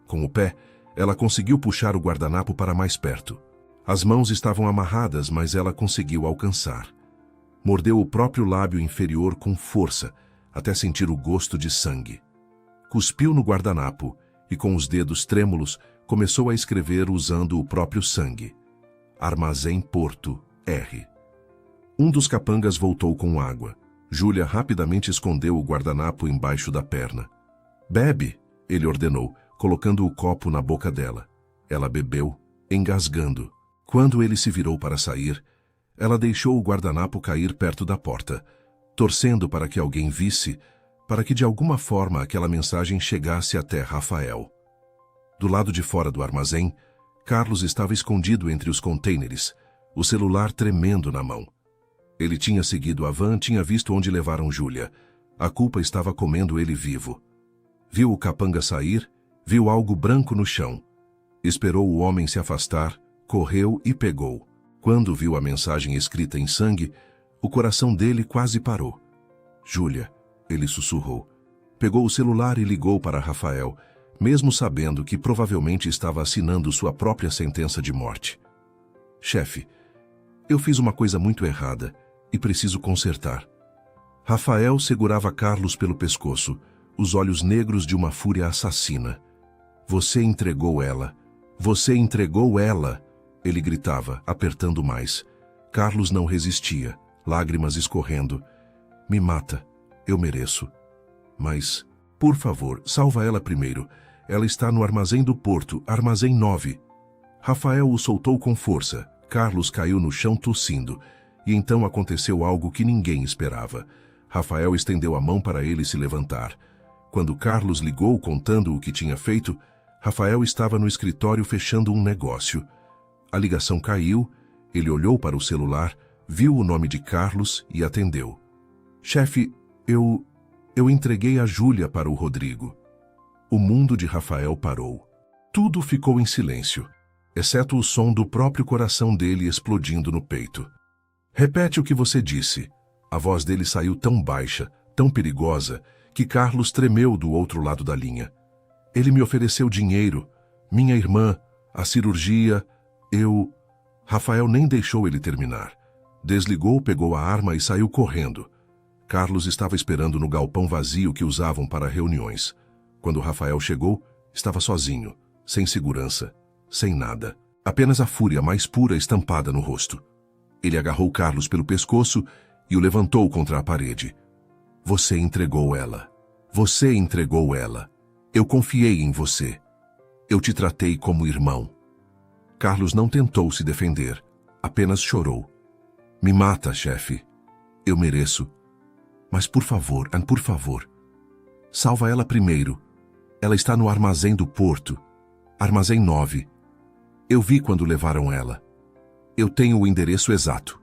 Com o pé, ela conseguiu puxar o guardanapo para mais perto. As mãos estavam amarradas, mas ela conseguiu alcançar. Mordeu o próprio lábio inferior com força, até sentir o gosto de sangue. Cuspiu no guardanapo e, com os dedos trêmulos, começou a escrever usando o próprio sangue. Armazém Porto, R. Um dos capangas voltou com água. Júlia rapidamente escondeu o guardanapo embaixo da perna. Bebe, ele ordenou, colocando o copo na boca dela. Ela bebeu, engasgando. Quando ele se virou para sair, ela deixou o guardanapo cair perto da porta, torcendo para que alguém visse, para que de alguma forma aquela mensagem chegasse até Rafael. Do lado de fora do armazém, Carlos estava escondido entre os contêineres, o celular tremendo na mão. Ele tinha seguido a van, tinha visto onde levaram Júlia. A culpa estava comendo ele vivo. Viu o capanga sair, viu algo branco no chão. Esperou o homem se afastar, correu e pegou. Quando viu a mensagem escrita em sangue, o coração dele quase parou. Júlia, ele sussurrou. Pegou o celular e ligou para Rafael, mesmo sabendo que provavelmente estava assinando sua própria sentença de morte. Chefe, eu fiz uma coisa muito errada e preciso consertar. Rafael segurava Carlos pelo pescoço, os olhos negros de uma fúria assassina. Você entregou ela. Você entregou ela! Ele gritava, apertando mais. Carlos não resistia, lágrimas escorrendo. Me mata. Eu mereço. Mas, por favor, salva ela primeiro. Ela está no armazém do Porto, armazém 9. Rafael o soltou com força. Carlos caiu no chão tossindo. E então aconteceu algo que ninguém esperava. Rafael estendeu a mão para ele se levantar. Quando Carlos ligou contando o que tinha feito, Rafael estava no escritório fechando um negócio. A ligação caiu, ele olhou para o celular, viu o nome de Carlos e atendeu. Chefe, eu entreguei a Júlia para o Rodrigo. O mundo de Rafael parou. Tudo ficou em silêncio, exceto o som do próprio coração dele explodindo no peito. Repete o que você disse. A voz dele saiu tão baixa, tão perigosa, que Carlos tremeu do outro lado da linha. Ele me ofereceu dinheiro, minha irmã, a cirurgia, eu... Rafael nem deixou ele terminar. Desligou, pegou a arma e saiu correndo. Carlos estava esperando no galpão vazio que usavam para reuniões. Quando Rafael chegou, estava sozinho, sem segurança, sem nada. Apenas a fúria mais pura estampada no rosto. Ele agarrou Carlos pelo pescoço e o levantou contra a parede. Você entregou ela. Você entregou ela. Eu confiei em você. Eu te tratei como irmão. Carlos não tentou se defender, apenas chorou. Me mata, chefe. Eu mereço. Mas por favor, salva ela primeiro. Ela está no armazém do Porto, armazém 9. Eu vi quando levaram ela. Eu tenho o endereço exato.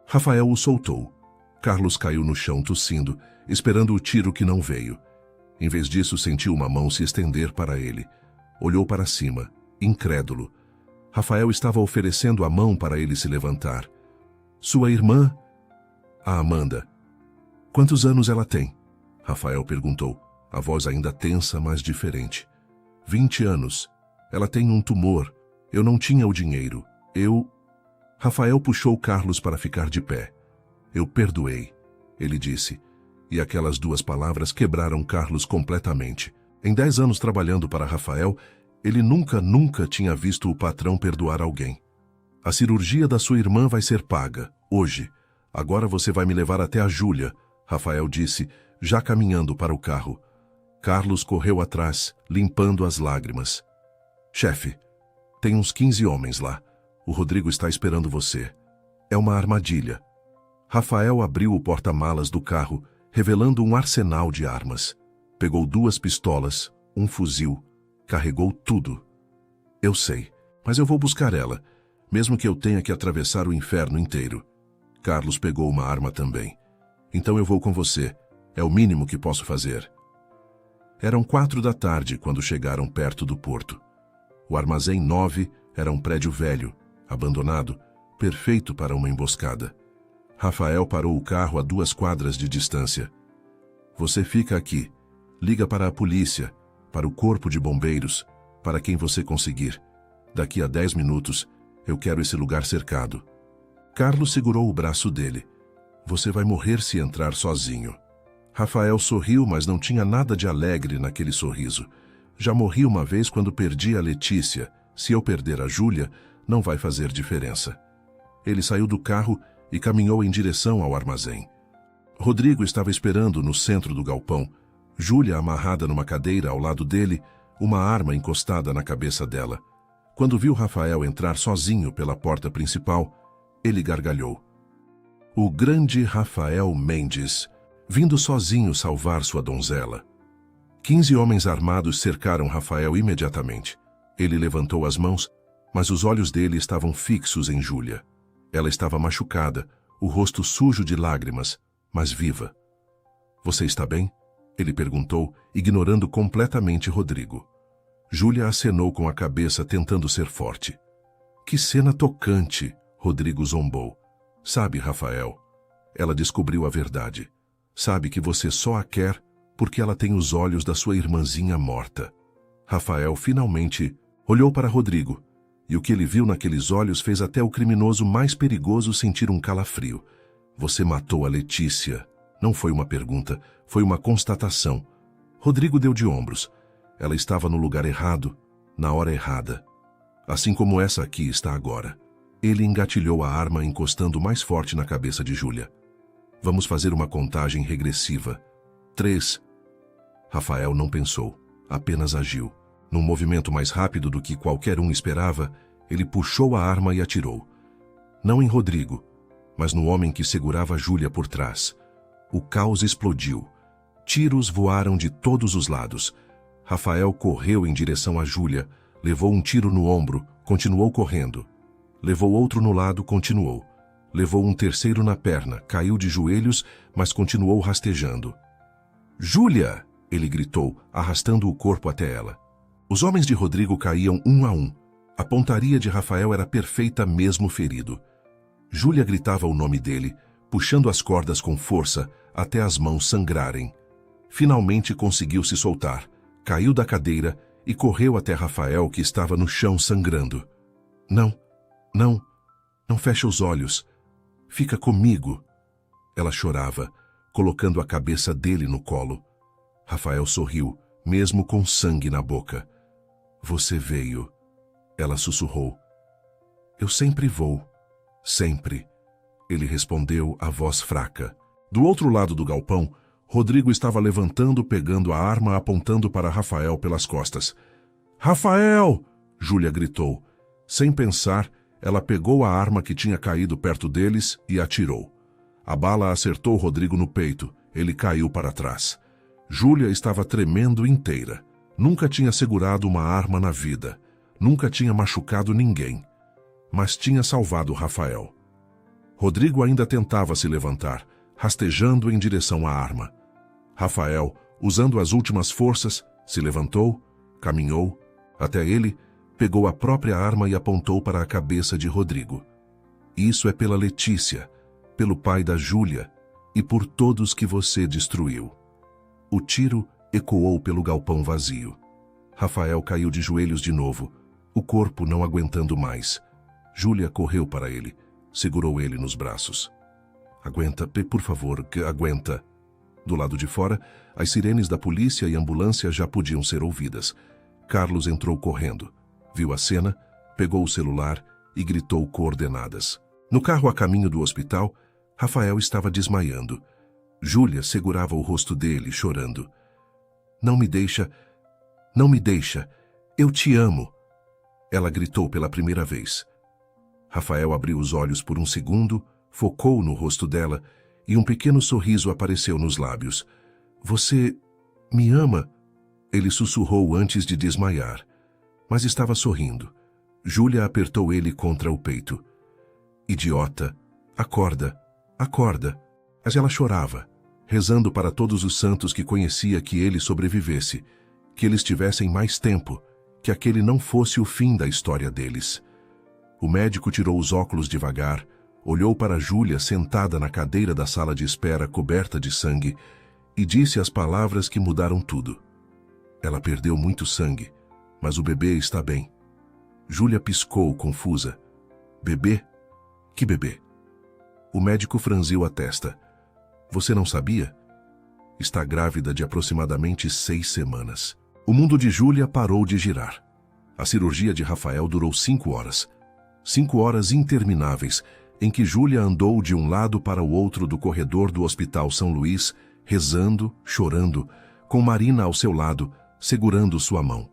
Rafael o soltou. Carlos caiu no chão tossindo, esperando o tiro que não veio. Em vez disso, sentiu uma mão se estender para ele. Olhou para cima, incrédulo. Rafael estava oferecendo a mão para ele se levantar. Sua irmã? A Amanda. Quantos anos ela tem? Rafael perguntou, a voz ainda tensa, mas diferente. 20 anos. Ela tem um tumor. Eu não tinha o dinheiro. Rafael puxou Carlos para ficar de pé. Eu perdoei, ele disse. E aquelas duas palavras quebraram Carlos completamente. Em 10 anos trabalhando para Rafael, ele nunca tinha visto o patrão perdoar alguém. A cirurgia da sua irmã vai ser paga, hoje. Agora você vai me levar até a Júlia, Rafael disse, já caminhando para o carro. Carlos correu atrás, limpando as lágrimas. Chefe, tem uns 15 homens lá. O Rodrigo está esperando você. É uma armadilha. Rafael abriu o porta-malas do carro, revelando um arsenal de armas. Pegou 2 pistolas, um fuzil, carregou tudo. Eu sei, mas eu vou buscar ela, mesmo que eu tenha que atravessar o inferno inteiro. Carlos pegou uma arma também. Então eu vou com você. É o mínimo que posso fazer. Eram 4 da tarde quando chegaram perto do porto. O armazém 9 era um prédio velho, abandonado, perfeito para uma emboscada. Rafael parou o carro a 2 quadras de distância. Você fica aqui. Liga para a polícia, para o corpo de bombeiros, para quem você conseguir. Daqui a 10 minutos, eu quero esse lugar cercado. Carlos segurou o braço dele. Você vai morrer se entrar sozinho. Rafael sorriu, mas não tinha nada de alegre naquele sorriso. Já morri uma vez quando perdi a Letícia. Se eu perder a Júlia, não vai fazer diferença. Ele saiu do carro e caminhou em direção ao armazém. Rodrigo estava esperando no centro do galpão. Júlia amarrada numa cadeira ao lado dele, uma arma encostada na cabeça dela. Quando viu Rafael entrar sozinho pela porta principal, ele gargalhou. O grande Rafael Mendes, vindo sozinho salvar sua donzela. 15 homens armados cercaram Rafael imediatamente. Ele levantou as mãos, mas os olhos dele estavam fixos em Júlia. Ela estava machucada, o rosto sujo de lágrimas, mas viva. Você está bem? Ele perguntou, ignorando completamente Rodrigo. Júlia acenou com a cabeça, tentando ser forte. Que cena tocante, Rodrigo zombou. Sabe, Rafael, ela descobriu a verdade. Sabe que você só a quer porque ela tem os olhos da sua irmãzinha morta. Rafael finalmente olhou para Rodrigo, e o que ele viu naqueles olhos fez até o criminoso mais perigoso sentir um calafrio. Você matou a Letícia. Não foi uma pergunta, foi uma constatação. Rodrigo deu de ombros. Ela estava no lugar errado, na hora errada. Assim como essa aqui está agora. Ele engatilhou a arma, encostando mais forte na cabeça de Júlia. Vamos fazer uma contagem regressiva. 3. Rafael não pensou, apenas agiu. Num movimento mais rápido do que qualquer um esperava, ele puxou a arma e atirou. Não em Rodrigo, mas no homem que segurava Júlia por trás. O caos explodiu. Tiros voaram de todos os lados. Rafael correu em direção a Júlia, levou um tiro no ombro, continuou correndo. Levou outro no lado, continuou. Levou um terceiro na perna, caiu de joelhos, mas continuou rastejando. Júlia! Ele gritou, arrastando o corpo até ela. Os homens de Rodrigo caíam um a um. A pontaria de Rafael era perfeita mesmo ferido. Júlia gritava o nome dele, puxando as cordas com força até as mãos sangrarem. Finalmente conseguiu se soltar, caiu da cadeira e correu até Rafael, que estava no chão sangrando. Não, não feche os olhos. Fica comigo. Ela chorava, colocando a cabeça dele no colo. Rafael sorriu, mesmo com sangue na boca. Você veio. Ela sussurrou. Eu sempre vou. Sempre. Ele respondeu, a voz fraca. Do outro lado do galpão, Rodrigo estava levantando, pegando a arma, apontando para Rafael pelas costas. Rafael! Júlia gritou. Sem pensar, ela pegou a arma que tinha caído perto deles e atirou. A bala acertou Rodrigo no peito. Ele caiu para trás. Júlia estava tremendo inteira. Nunca tinha segurado uma arma na vida. Nunca tinha machucado ninguém. Mas tinha salvado Rafael. Rodrigo ainda tentava se levantar, rastejando em direção à arma. Rafael, usando as últimas forças, se levantou, caminhou, até ele, pegou a própria arma e apontou para a cabeça de Rodrigo. Isso é pela Letícia, pelo pai da Júlia e por todos que você destruiu. O tiro ecoou pelo galpão vazio. Rafael caiu de joelhos de novo, o corpo não aguentando mais. Júlia correu para ele, segurou ele nos braços. Aguenta, por favor, aguenta. Do lado de fora, as sirenes da polícia e ambulância já podiam ser ouvidas. Carlos entrou correndo, viu a cena, pegou o celular e gritou coordenadas. No carro a caminho do hospital, Rafael estava desmaiando. Júlia segurava o rosto dele, chorando. Não me deixa, eu te amo. Ela gritou pela primeira vez. Rafael abriu os olhos por um segundo, focou no rosto dela e um pequeno sorriso apareceu nos lábios. Você me ama? Ele sussurrou antes de desmaiar, mas estava sorrindo. Júlia apertou ele contra o peito. Idiota, acorda, acorda. Mas ela chorava, rezando para todos os santos que conhecia que ele sobrevivesse, que eles tivessem mais tempo, que aquele não fosse o fim da história deles. O médico tirou os óculos devagar, olhou para Júlia sentada na cadeira da sala de espera coberta de sangue e disse as palavras que mudaram tudo. Ela perdeu muito sangue, mas o bebê está bem. Júlia piscou, confusa. Bebê? Que bebê? O médico franziu a testa. Você não sabia? Está grávida de aproximadamente 6 semanas. O mundo de Júlia parou de girar. A cirurgia de Rafael durou 5 horas. 5 horas intermináveis, em que Júlia andou de um lado para o outro do corredor do Hospital São Luís, rezando, chorando, com Marina ao seu lado, segurando sua mão.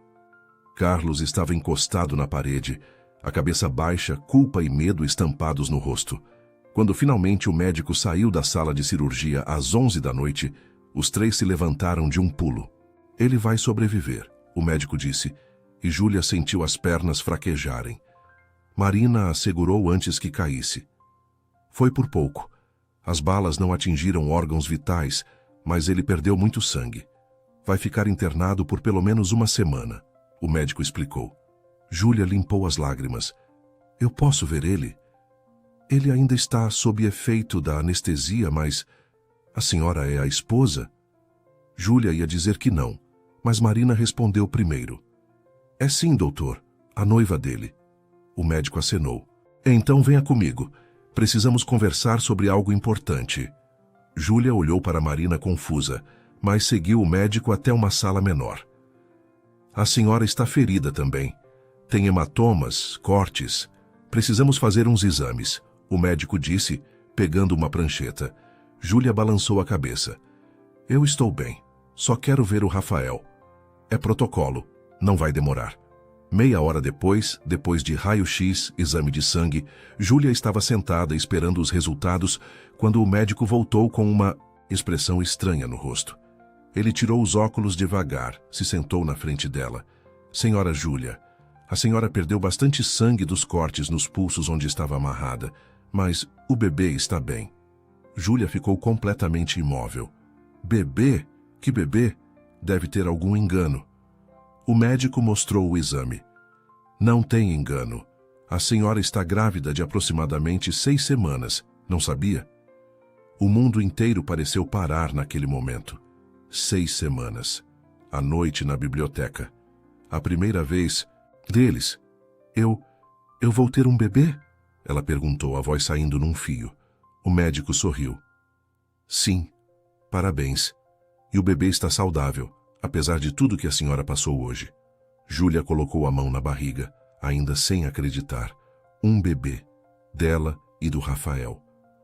Carlos estava encostado na parede, a cabeça baixa, culpa e medo estampados no rosto. Quando finalmente o médico saiu da sala de cirurgia às 11 da noite, os 3 se levantaram de um pulo. Ele vai sobreviver, o médico disse, e Júlia sentiu as pernas fraquejarem. Marina a segurou antes que caísse. Foi por pouco. As balas não atingiram órgãos vitais, mas ele perdeu muito sangue. Vai ficar internado por pelo menos 1 semana, o médico explicou. Júlia limpou as lágrimas. Eu posso ver ele? Ele ainda está sob efeito da anestesia, mas a senhora é a esposa? Júlia ia dizer que não, mas Marina respondeu primeiro. É sim, doutor, a noiva dele. O médico acenou. Então venha comigo. Precisamos conversar sobre algo importante. Júlia olhou para Marina confusa, mas seguiu o médico até uma sala menor. A senhora está ferida também. Tem hematomas, cortes. Precisamos fazer uns exames, o médico disse, pegando uma prancheta. Júlia balançou a cabeça. Eu estou bem. Só quero ver o Rafael. É protocolo. Não vai demorar. Meia hora depois de raio-x, exame de sangue, Júlia estava sentada esperando os resultados quando o médico voltou com uma expressão estranha no rosto. Ele tirou os óculos devagar, se sentou na frente dela. Senhora Júlia, a senhora perdeu bastante sangue dos cortes nos pulsos onde estava amarrada, mas o bebê está bem. Júlia ficou completamente imóvel. Bebê? Que bebê? Deve ter algum engano. O médico mostrou o exame. Não tem engano. A senhora está grávida de aproximadamente 6 semanas, não sabia? O mundo inteiro pareceu parar naquele momento. 6 semanas. À noite na biblioteca. A primeira vez deles. Eu vou ter um bebê? Ela perguntou, a voz saindo num fio. O médico sorriu. Sim, parabéns. E o bebê está saudável, apesar de tudo que a senhora passou hoje. Júlia colocou a mão na barriga, ainda sem acreditar. Um bebê, dela e do Rafael.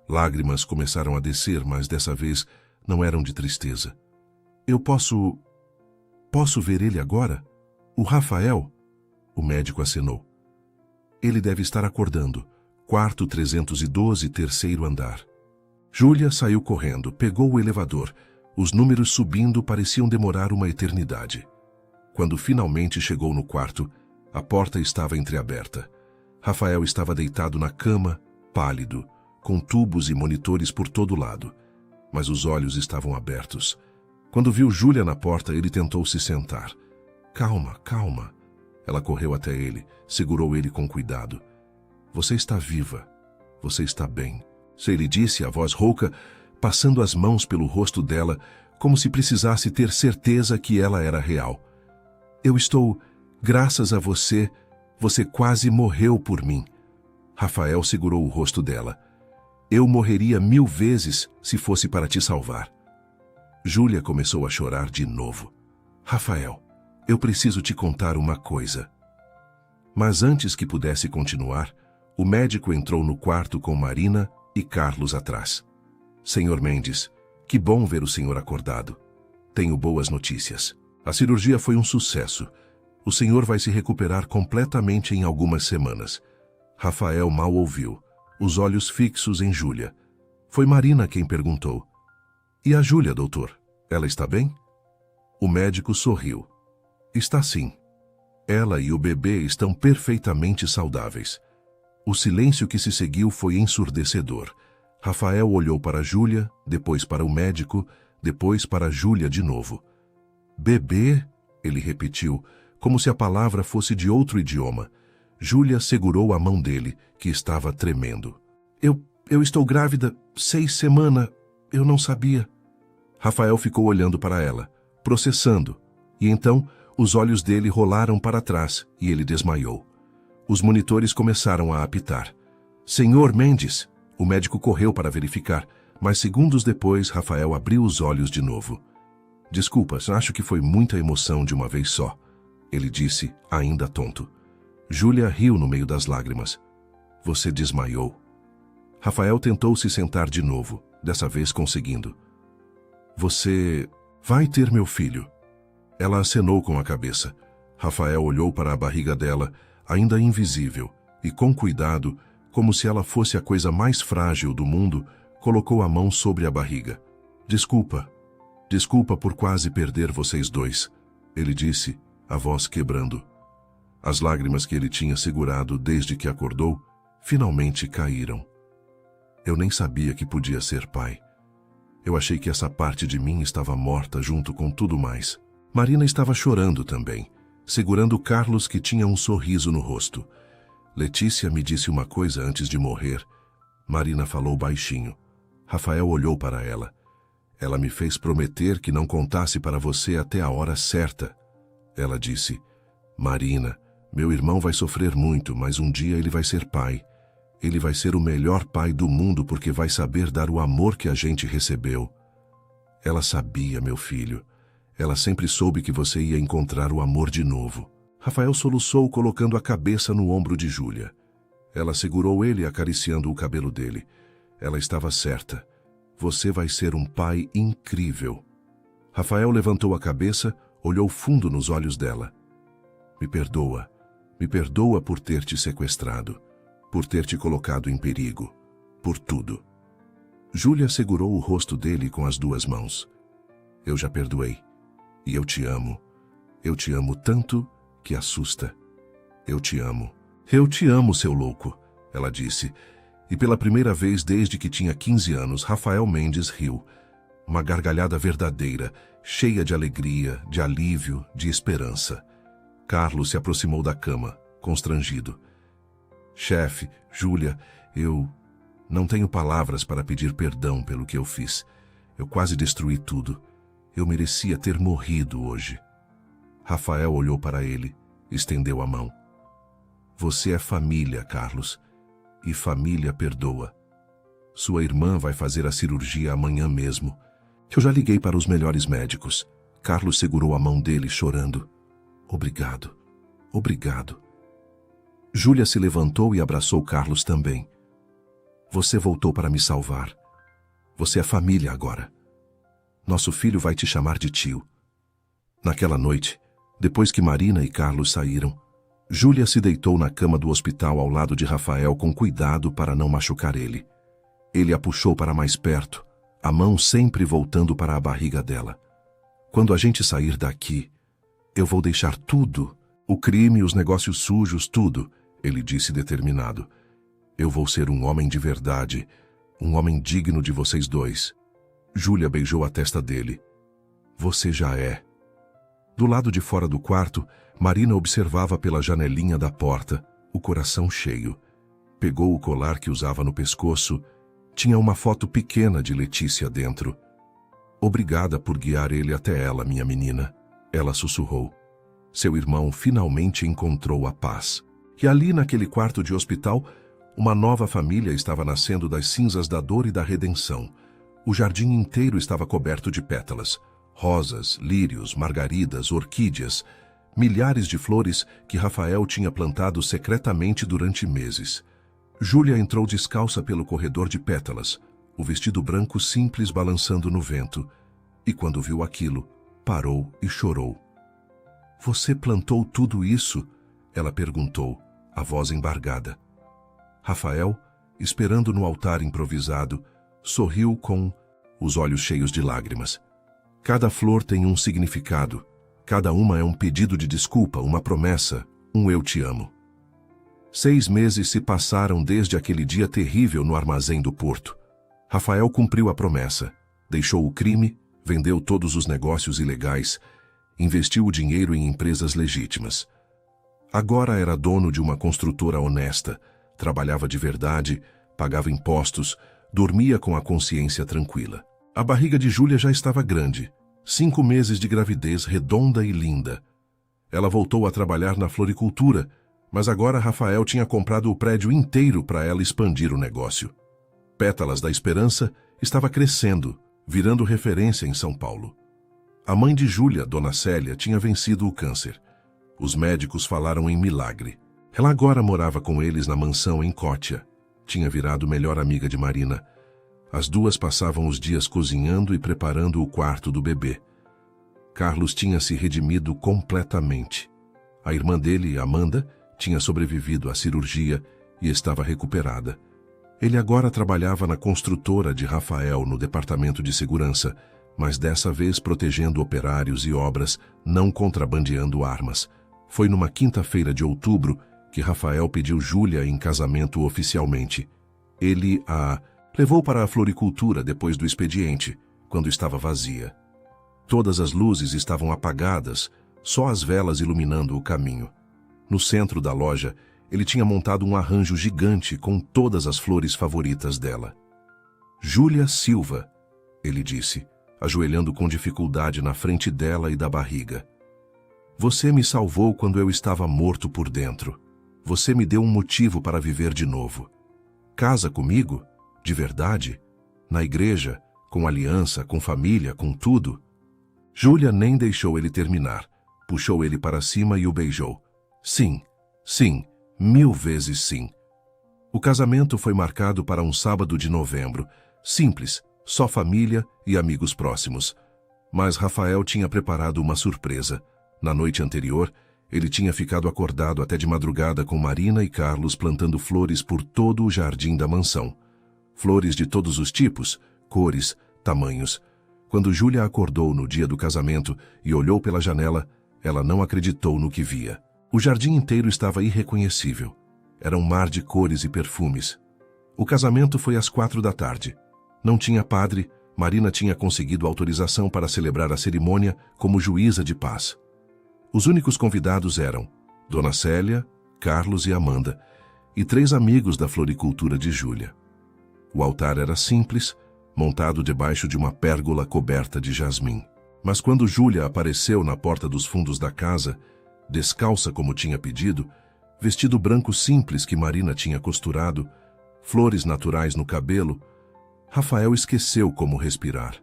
Lágrimas começaram a descer, mas dessa vez não eram de tristeza. Eu posso ver ele agora? O Rafael? O médico acenou. Ele deve estar acordando. Quarto 312, terceiro andar. Júlia saiu correndo, pegou o elevador. Os números subindo pareciam demorar uma eternidade. Quando finalmente chegou no quarto, a porta estava entreaberta. Rafael estava deitado na cama, pálido, com tubos e monitores por todo lado. Mas os olhos estavam abertos. Quando viu Júlia na porta, ele tentou se sentar. Calma, calma. Ela correu até ele, segurou ele com cuidado. Você está viva. Você está bem. Ele disse, a voz rouca, passando as mãos pelo rosto dela, como se precisasse ter certeza que ela era real. Eu estou, graças a você, você quase morreu por mim. Rafael segurou o rosto dela. Eu morreria 1000 vezes se fosse para te salvar. Júlia começou a chorar de novo. Rafael, eu preciso te contar uma coisa. Mas antes que pudesse continuar, o médico entrou no quarto com Marina e Carlos atrás. Senhor Mendes, que bom ver o senhor acordado. Tenho boas notícias. A cirurgia foi um sucesso. O senhor vai se recuperar completamente em algumas semanas. Rafael mal ouviu, os olhos fixos em Júlia. Foi Marina quem perguntou. E a Júlia, doutor? Ela está bem? O médico sorriu. Está sim. Ela e o bebê estão perfeitamente saudáveis. O silêncio que se seguiu foi ensurdecedor. Rafael olhou para Júlia, depois para o médico, depois para Júlia de novo. Bebê, ele repetiu, como se a palavra fosse de outro idioma. Júlia segurou a mão dele, que estava tremendo. Eu estou grávida 6 semanas, eu não sabia. Rafael ficou olhando para ela, processando, e então os olhos dele rolaram para trás e ele desmaiou. Os monitores começaram a apitar. Senhor Mendes, O médico correu para verificar, mas segundos depois Rafael abriu os olhos de novo. Desculpa, acho que foi muita emoção de uma vez só, ele disse, ainda tonto. Júlia riu no meio das lágrimas. Você desmaiou. Rafael tentou se sentar de novo, dessa vez conseguindo. Você vai ter meu filho. Ela acenou com a cabeça. Rafael olhou para a barriga dela, ainda invisível, e com cuidado, como se ela fosse a coisa mais frágil do mundo, colocou a mão sobre a barriga. Desculpa. Desculpa por quase perder vocês dois, ele disse, a voz quebrando. As lágrimas que ele tinha segurado desde que acordou, finalmente caíram. Eu nem sabia que podia ser pai. Eu achei que essa parte de mim estava morta junto com tudo mais. Marina estava chorando também, segurando Carlos, que tinha um sorriso no rosto. Letícia me disse uma coisa antes de morrer. Marina falou baixinho. Rafael olhou para ela. Ela me fez prometer que não contasse para você até a hora certa. Ela disse, Marina, meu irmão vai sofrer muito, mas um dia ele vai ser pai. Ele vai ser o melhor pai do mundo porque vai saber dar o amor que a gente recebeu. Ela sabia, meu filho. Ela sempre soube que você ia encontrar o amor de novo. Rafael soluçou, colocando a cabeça no ombro de Júlia. Ela segurou ele, acariciando o cabelo dele. Ela estava certa. Você vai ser um pai incrível. Rafael levantou a cabeça, olhou fundo nos olhos dela. Me perdoa por ter te sequestrado, por ter te colocado em perigo, por tudo. Júlia segurou o rosto dele com as duas mãos. Eu já perdoei, e eu te amo. Eu te amo tanto que assusta. Eu te amo. Eu te amo, seu louco, ela disse. E pela primeira vez desde que tinha 15 anos, Rafael Mendes riu. Uma gargalhada verdadeira, cheia de alegria, de alívio, de esperança. Carlos se aproximou da cama, constrangido. Chefe, Júlia, eu não tenho palavras para pedir perdão pelo que eu fiz. Eu quase destruí tudo. Eu merecia ter morrido hoje. Rafael olhou para ele, estendeu a mão. Você é família, Carlos. E família perdoa. Sua irmã vai fazer a cirurgia amanhã mesmo. Eu já liguei para os melhores médicos. Carlos segurou a mão dele, chorando. Obrigado. Obrigado. Júlia se levantou e abraçou Carlos também. Você voltou para me salvar. Você é família agora. Nosso filho vai te chamar de tio. Naquela noite, depois que Marina e Carlos saíram, Júlia se deitou na cama do hospital ao lado de Rafael com cuidado para não machucar ele. Ele a puxou para mais perto, a mão sempre voltando para a barriga dela. Quando a gente sair daqui, eu vou deixar tudo, o crime, os negócios sujos, tudo, ele disse determinado. Eu vou ser um homem de verdade, um homem digno de vocês dois. Júlia beijou a testa dele. Você já é. Do lado de fora do quarto, Marina observava pela janelinha da porta, o coração cheio. Pegou o colar que usava no pescoço. Tinha uma foto pequena de Letícia dentro. Obrigada por guiar ele até ela, minha menina. Ela sussurrou. Seu irmão finalmente encontrou a paz. E ali, naquele quarto de hospital, uma nova família estava nascendo das cinzas da dor e da redenção. O jardim inteiro estava coberto de pétalas. Rosas, lírios, margaridas, orquídeas, milhares de flores que Rafael tinha plantado secretamente durante meses. Júlia entrou descalça pelo corredor de pétalas, o vestido branco simples balançando no vento, e quando viu aquilo, parou e chorou. Você plantou tudo isso? Ela perguntou, a voz embargada. Rafael, esperando no altar improvisado, sorriu com os olhos cheios de lágrimas. Cada flor tem um significado. Cada uma é um pedido de desculpa, uma promessa, um eu te amo. 6 meses se passaram desde aquele dia terrível no armazém do porto. Rafael cumpriu a promessa. Deixou o crime, vendeu todos os negócios ilegais, investiu o dinheiro em empresas legítimas. Agora era dono de uma construtora honesta, trabalhava de verdade, pagava impostos, dormia com a consciência tranquila. A barriga de Júlia já estava grande, 5 meses de gravidez, redonda e linda. Ela voltou a trabalhar na floricultura, mas agora Rafael tinha comprado o prédio inteiro para ela expandir o negócio. Pétalas da Esperança estava crescendo, virando referência em São Paulo. A mãe de Júlia, Dona Célia, tinha vencido o câncer. Os médicos falaram em milagre. Ela agora morava com eles na mansão em Cótia. Tinha virado melhor amiga de Marina. As duas passavam os dias cozinhando e preparando o quarto do bebê. Carlos tinha se redimido completamente. A irmã dele, Amanda, tinha sobrevivido à cirurgia e estava recuperada. Ele agora trabalhava na construtora de Rafael no departamento de segurança, mas dessa vez protegendo operários e obras, não contrabandeando armas. Foi numa quinta-feira de outubro que Rafael pediu Júlia em casamento oficialmente. Ele a levou para a floricultura depois do expediente, quando estava vazia. Todas as luzes estavam apagadas, só as velas iluminando o caminho. No centro da loja, ele tinha montado um arranjo gigante com todas as flores favoritas dela. Júlia Silva, ele disse, ajoelhando com dificuldade na frente dela e da barriga. Você me salvou quando eu estava morto por dentro. Você me deu um motivo para viver de novo. Casa comigo? De verdade? Na igreja? Com aliança? Com família? Com tudo? Júlia nem deixou ele terminar. Puxou ele para cima e o beijou. Sim, sim, 1000 vezes sim. O casamento foi marcado para um sábado de novembro. Simples, só família e amigos próximos. Mas Rafael tinha preparado uma surpresa. Na noite anterior, ele tinha ficado acordado até de madrugada com Marina e Carlos plantando flores por todo o jardim da mansão. Flores de todos os tipos, cores, tamanhos. Quando Júlia acordou no dia do casamento e olhou pela janela, ela não acreditou no que via. O jardim inteiro estava irreconhecível. Era um mar de cores e perfumes. O casamento foi às 4 da tarde. Não tinha padre, Marina tinha conseguido autorização para celebrar a cerimônia como juíza de paz. Os únicos convidados eram Dona Célia, Carlos e Amanda, e 3 amigos da floricultura de Júlia. O altar era simples, montado debaixo de uma pérgola coberta de jasmim. Mas quando Júlia apareceu na porta dos fundos da casa, descalça como tinha pedido, vestido branco simples que Marina tinha costurado, flores naturais no cabelo, Rafael esqueceu como respirar.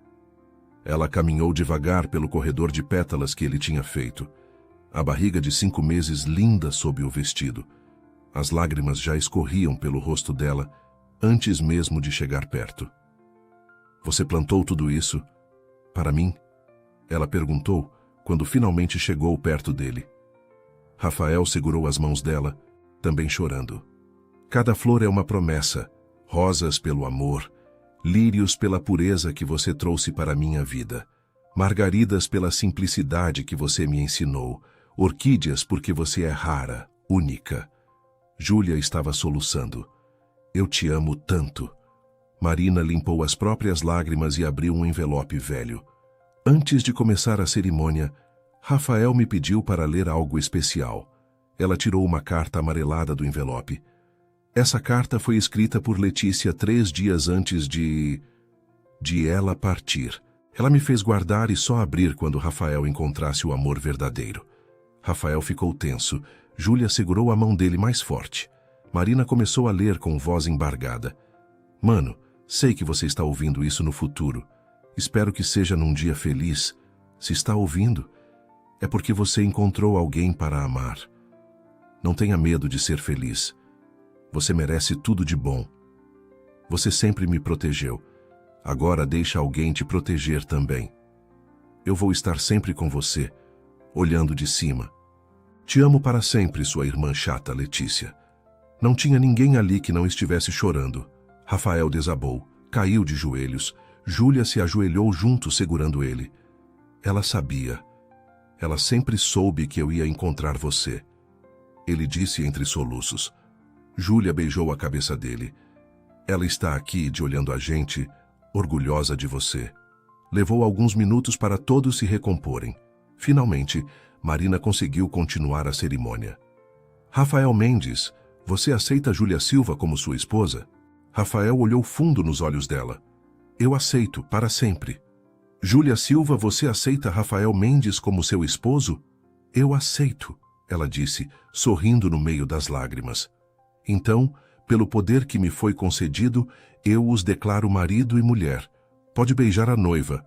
Ela caminhou devagar pelo corredor de pétalas que ele tinha feito. A barriga de 5 meses linda sob o vestido. As lágrimas já escorriam pelo rosto dela, antes mesmo de chegar perto. Você plantou tudo isso para mim? Ela perguntou, quando finalmente chegou perto dele. Rafael segurou as mãos dela, também chorando. Cada flor é uma promessa, rosas pelo amor, lírios pela pureza que você trouxe para a minha vida, margaridas pela simplicidade que você me ensinou, orquídeas porque você é rara, única. Júlia estava soluçando. Eu te amo tanto. Marina limpou as próprias lágrimas e abriu um envelope velho. Antes de começar a cerimônia, Rafael me pediu para ler algo especial. Ela tirou uma carta amarelada do envelope. Essa carta foi escrita por Letícia 3 dias antes de ela partir. Ela me fez guardar e só abrir quando Rafael encontrasse o amor verdadeiro. Rafael ficou tenso. Júlia segurou a mão dele mais forte. Marina começou a ler com voz embargada. Mano, sei que você está ouvindo isso no futuro. Espero que seja num dia feliz. Se está ouvindo, é porque você encontrou alguém para amar. Não tenha medo de ser feliz. Você merece tudo de bom. Você sempre me protegeu. Agora deixa alguém te proteger também. Eu vou estar sempre com você, olhando de cima. Te amo para sempre, sua irmã chata Letícia. Não tinha ninguém ali que não estivesse chorando. Rafael desabou, caiu de joelhos. Júlia se ajoelhou junto, segurando ele. Ela sabia. Ela sempre soube que eu ia encontrar você. Ele disse entre soluços. Júlia beijou a cabeça dele. Ela está aqui, de olhando a gente, orgulhosa de você. Levou alguns minutos para todos se recomporem. Finalmente, Marina conseguiu continuar a cerimônia. Rafael Mendes, você aceita Júlia Silva como sua esposa? Rafael olhou fundo nos olhos dela. Eu aceito, para sempre. Júlia Silva, você aceita Rafael Mendes como seu esposo? Eu aceito, ela disse, sorrindo no meio das lágrimas. Então, Pelo poder que me foi concedido, eu os declaro marido e mulher. Pode beijar a noiva.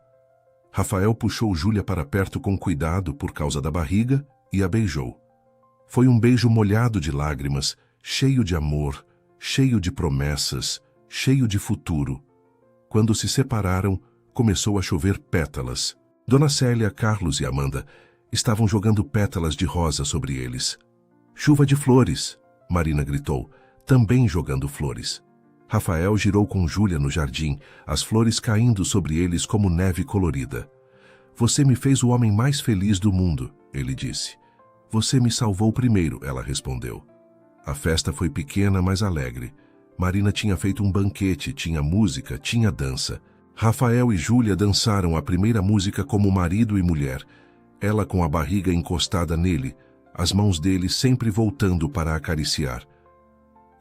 Rafael puxou Júlia para perto com cuidado por causa da barriga e a beijou. Foi um beijo molhado de lágrimas, cheio de amor, cheio de promessas, cheio de futuro. Quando se separaram, começou a chover pétalas. Dona Célia, Carlos e Amanda estavam jogando pétalas de rosa sobre eles. Chuva de flores, Marina gritou, também jogando flores. Rafael girou com Júlia no jardim, as flores caindo sobre eles como neve colorida. Você me fez o homem mais feliz do mundo, ele disse. Você me salvou primeiro, ela respondeu. A festa foi pequena, mas alegre. Marina tinha feito um banquete, tinha música, tinha dança. Rafael e Júlia dançaram a primeira música como marido e mulher, ela com a barriga encostada nele, as mãos dele sempre voltando para acariciar.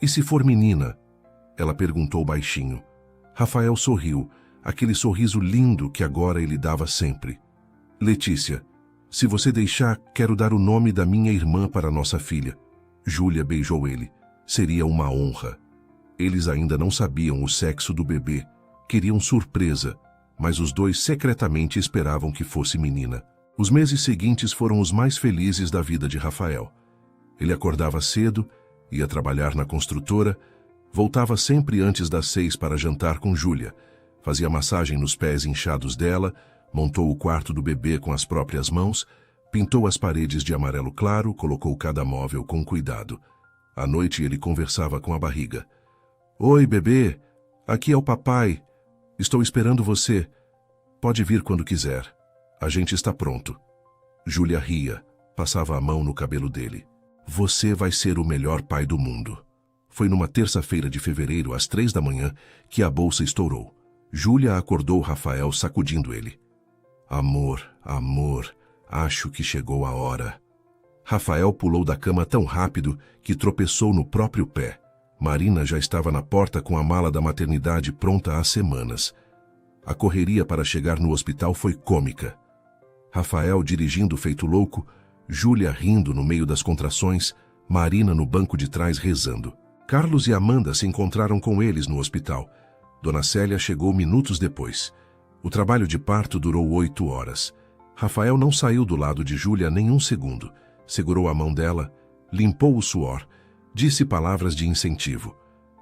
E se for menina? Ela perguntou baixinho. Rafael sorriu, aquele sorriso lindo que agora ele dava sempre. Letícia, se você deixar, quero dar o nome da minha irmã para nossa filha. Júlia beijou ele. Seria uma honra. Eles ainda não sabiam o sexo do bebê. Queriam surpresa, mas os dois secretamente esperavam que fosse menina. Os meses seguintes foram os mais felizes da vida de Rafael. Ele acordava cedo, ia trabalhar na construtora, voltava sempre antes das 6 para jantar com Júlia, fazia massagem nos pés inchados dela, montou o quarto do bebê com as próprias mãos, pintou as paredes de amarelo claro, colocou cada móvel com cuidado. À noite ele conversava com a barriga. Oi, bebê, aqui é o papai. Estou esperando você. Pode vir quando quiser. A gente está pronto. Júlia ria, passava a mão no cabelo dele. Você vai ser o melhor pai do mundo. Foi numa terça-feira de fevereiro, às 3 da manhã, que a bolsa estourou. Júlia acordou Rafael sacudindo ele. Amor, amor, acho que chegou a hora. Rafael pulou da cama tão rápido que tropeçou no próprio pé. Marina já estava na porta com a mala da maternidade pronta há semanas. A correria para chegar no hospital foi cômica. Rafael dirigindo feito louco, Júlia rindo no meio das contrações, Marina no banco de trás rezando. Carlos e Amanda se encontraram com eles no hospital. Dona Célia chegou minutos depois. O trabalho de parto durou 8 horas. Rafael não saiu do lado de Júlia nem um segundo. Segurou a mão dela, limpou o suor, disse palavras de incentivo.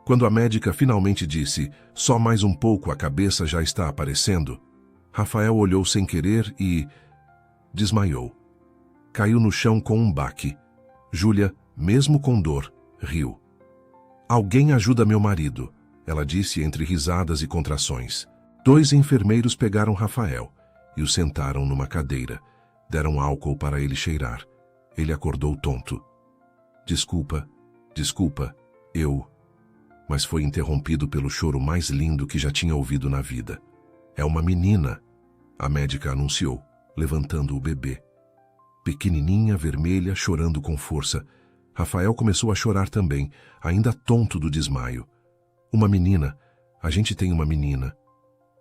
Quando a médica finalmente disse, só mais um pouco a cabeça já está aparecendo, Rafael olhou sem querer e desmaiou. Caiu no chão com um baque. Júlia, mesmo com dor, riu. Alguém ajuda meu marido, ela disse entre risadas e contrações. 2 enfermeiros pegaram Rafael e o sentaram numa cadeira. Deram álcool para ele cheirar. Ele acordou tonto. Desculpa, eu... Mas foi interrompido pelo choro mais lindo que já tinha ouvido na vida. É uma menina, a médica anunciou, levantando o bebê. Pequenininha, vermelha, chorando com força. Rafael começou a chorar também, ainda tonto do desmaio. Uma menina, a gente tem uma menina.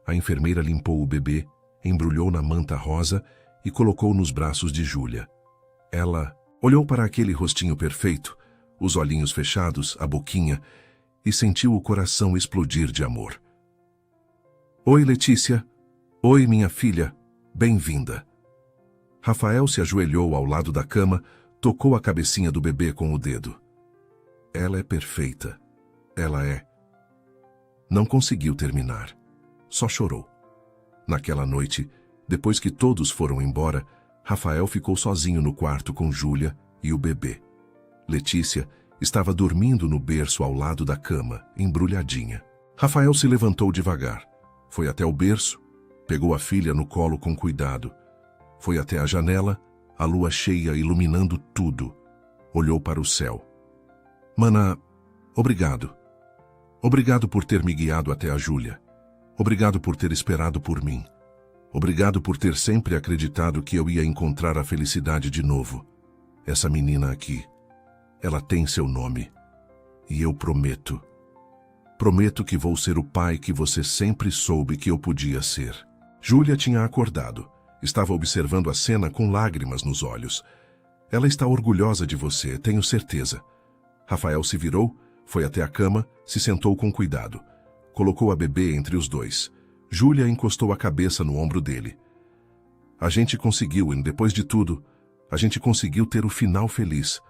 A enfermeira limpou o bebê, embrulhou na manta rosa e colocou nos braços de Júlia. Ela olhou para aquele rostinho perfeito, os olhinhos fechados, a boquinha, e sentiu o coração explodir de amor. Oi, Letícia. Oi, minha filha. Bem-vinda. Rafael se ajoelhou ao lado da cama, tocou a cabecinha do bebê com o dedo. Ela é perfeita. Ela é. Não conseguiu terminar. Só chorou. Naquela noite, depois que todos foram embora, Rafael ficou sozinho no quarto com Júlia e o bebê. Letícia estava dormindo no berço ao lado da cama, embrulhadinha. Rafael se levantou devagar. Foi até o berço, pegou a filha no colo com cuidado. Foi até a janela, a lua cheia iluminando tudo. Olhou para o céu. Mana, obrigado. Obrigado por ter me guiado até a Júlia. Obrigado por ter esperado por mim. Obrigado por ter sempre acreditado que eu ia encontrar a felicidade de novo. Essa menina aqui, ela tem seu nome. E eu prometo. Prometo que vou ser o pai que você sempre soube que eu podia ser. Júlia tinha acordado. Estava observando a cena com lágrimas nos olhos. Ela está orgulhosa de você, tenho certeza. Rafael se virou, Foi até a cama, se sentou com cuidado. Colocou a bebê entre os dois. Júlia encostou a cabeça no ombro dele. A gente conseguiu, e depois de tudo, a gente conseguiu ter o final feliz.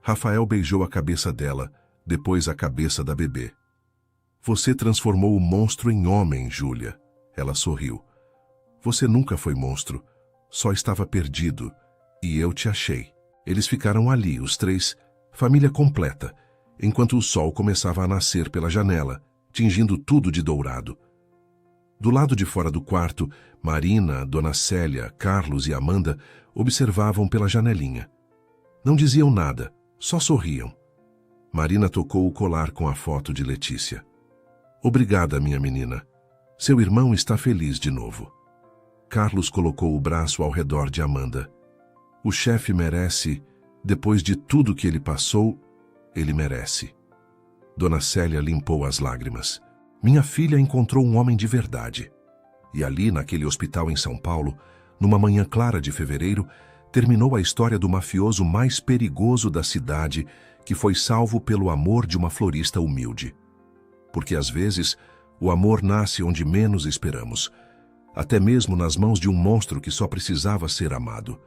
Rafael beijou a cabeça dela, depois a cabeça da bebê. Você transformou o monstro em homem, Júlia. Ela sorriu. Você nunca foi monstro, só estava perdido, e eu te achei. Eles ficaram ali, os três, família completa, enquanto o sol começava a nascer pela janela, tingindo tudo de dourado. Do lado de fora do quarto, Marina, Dona Célia, Carlos e Amanda observavam pela janelinha. Não diziam nada, só sorriam. Marina tocou o colar com a foto de Letícia. Obrigada, minha menina. Seu irmão está feliz de novo. Carlos colocou o braço ao redor de Amanda. O chefe merece, depois de tudo que ele passou, ele merece. Dona Célia limpou as lágrimas. Minha filha encontrou um homem de verdade. E ali, naquele hospital em São Paulo, numa manhã clara de fevereiro, terminou a história do mafioso mais perigoso da cidade, que foi salvo pelo amor de uma florista humilde. Porque às vezes, o amor nasce onde menos esperamos, até mesmo nas mãos de um monstro que só precisava ser amado.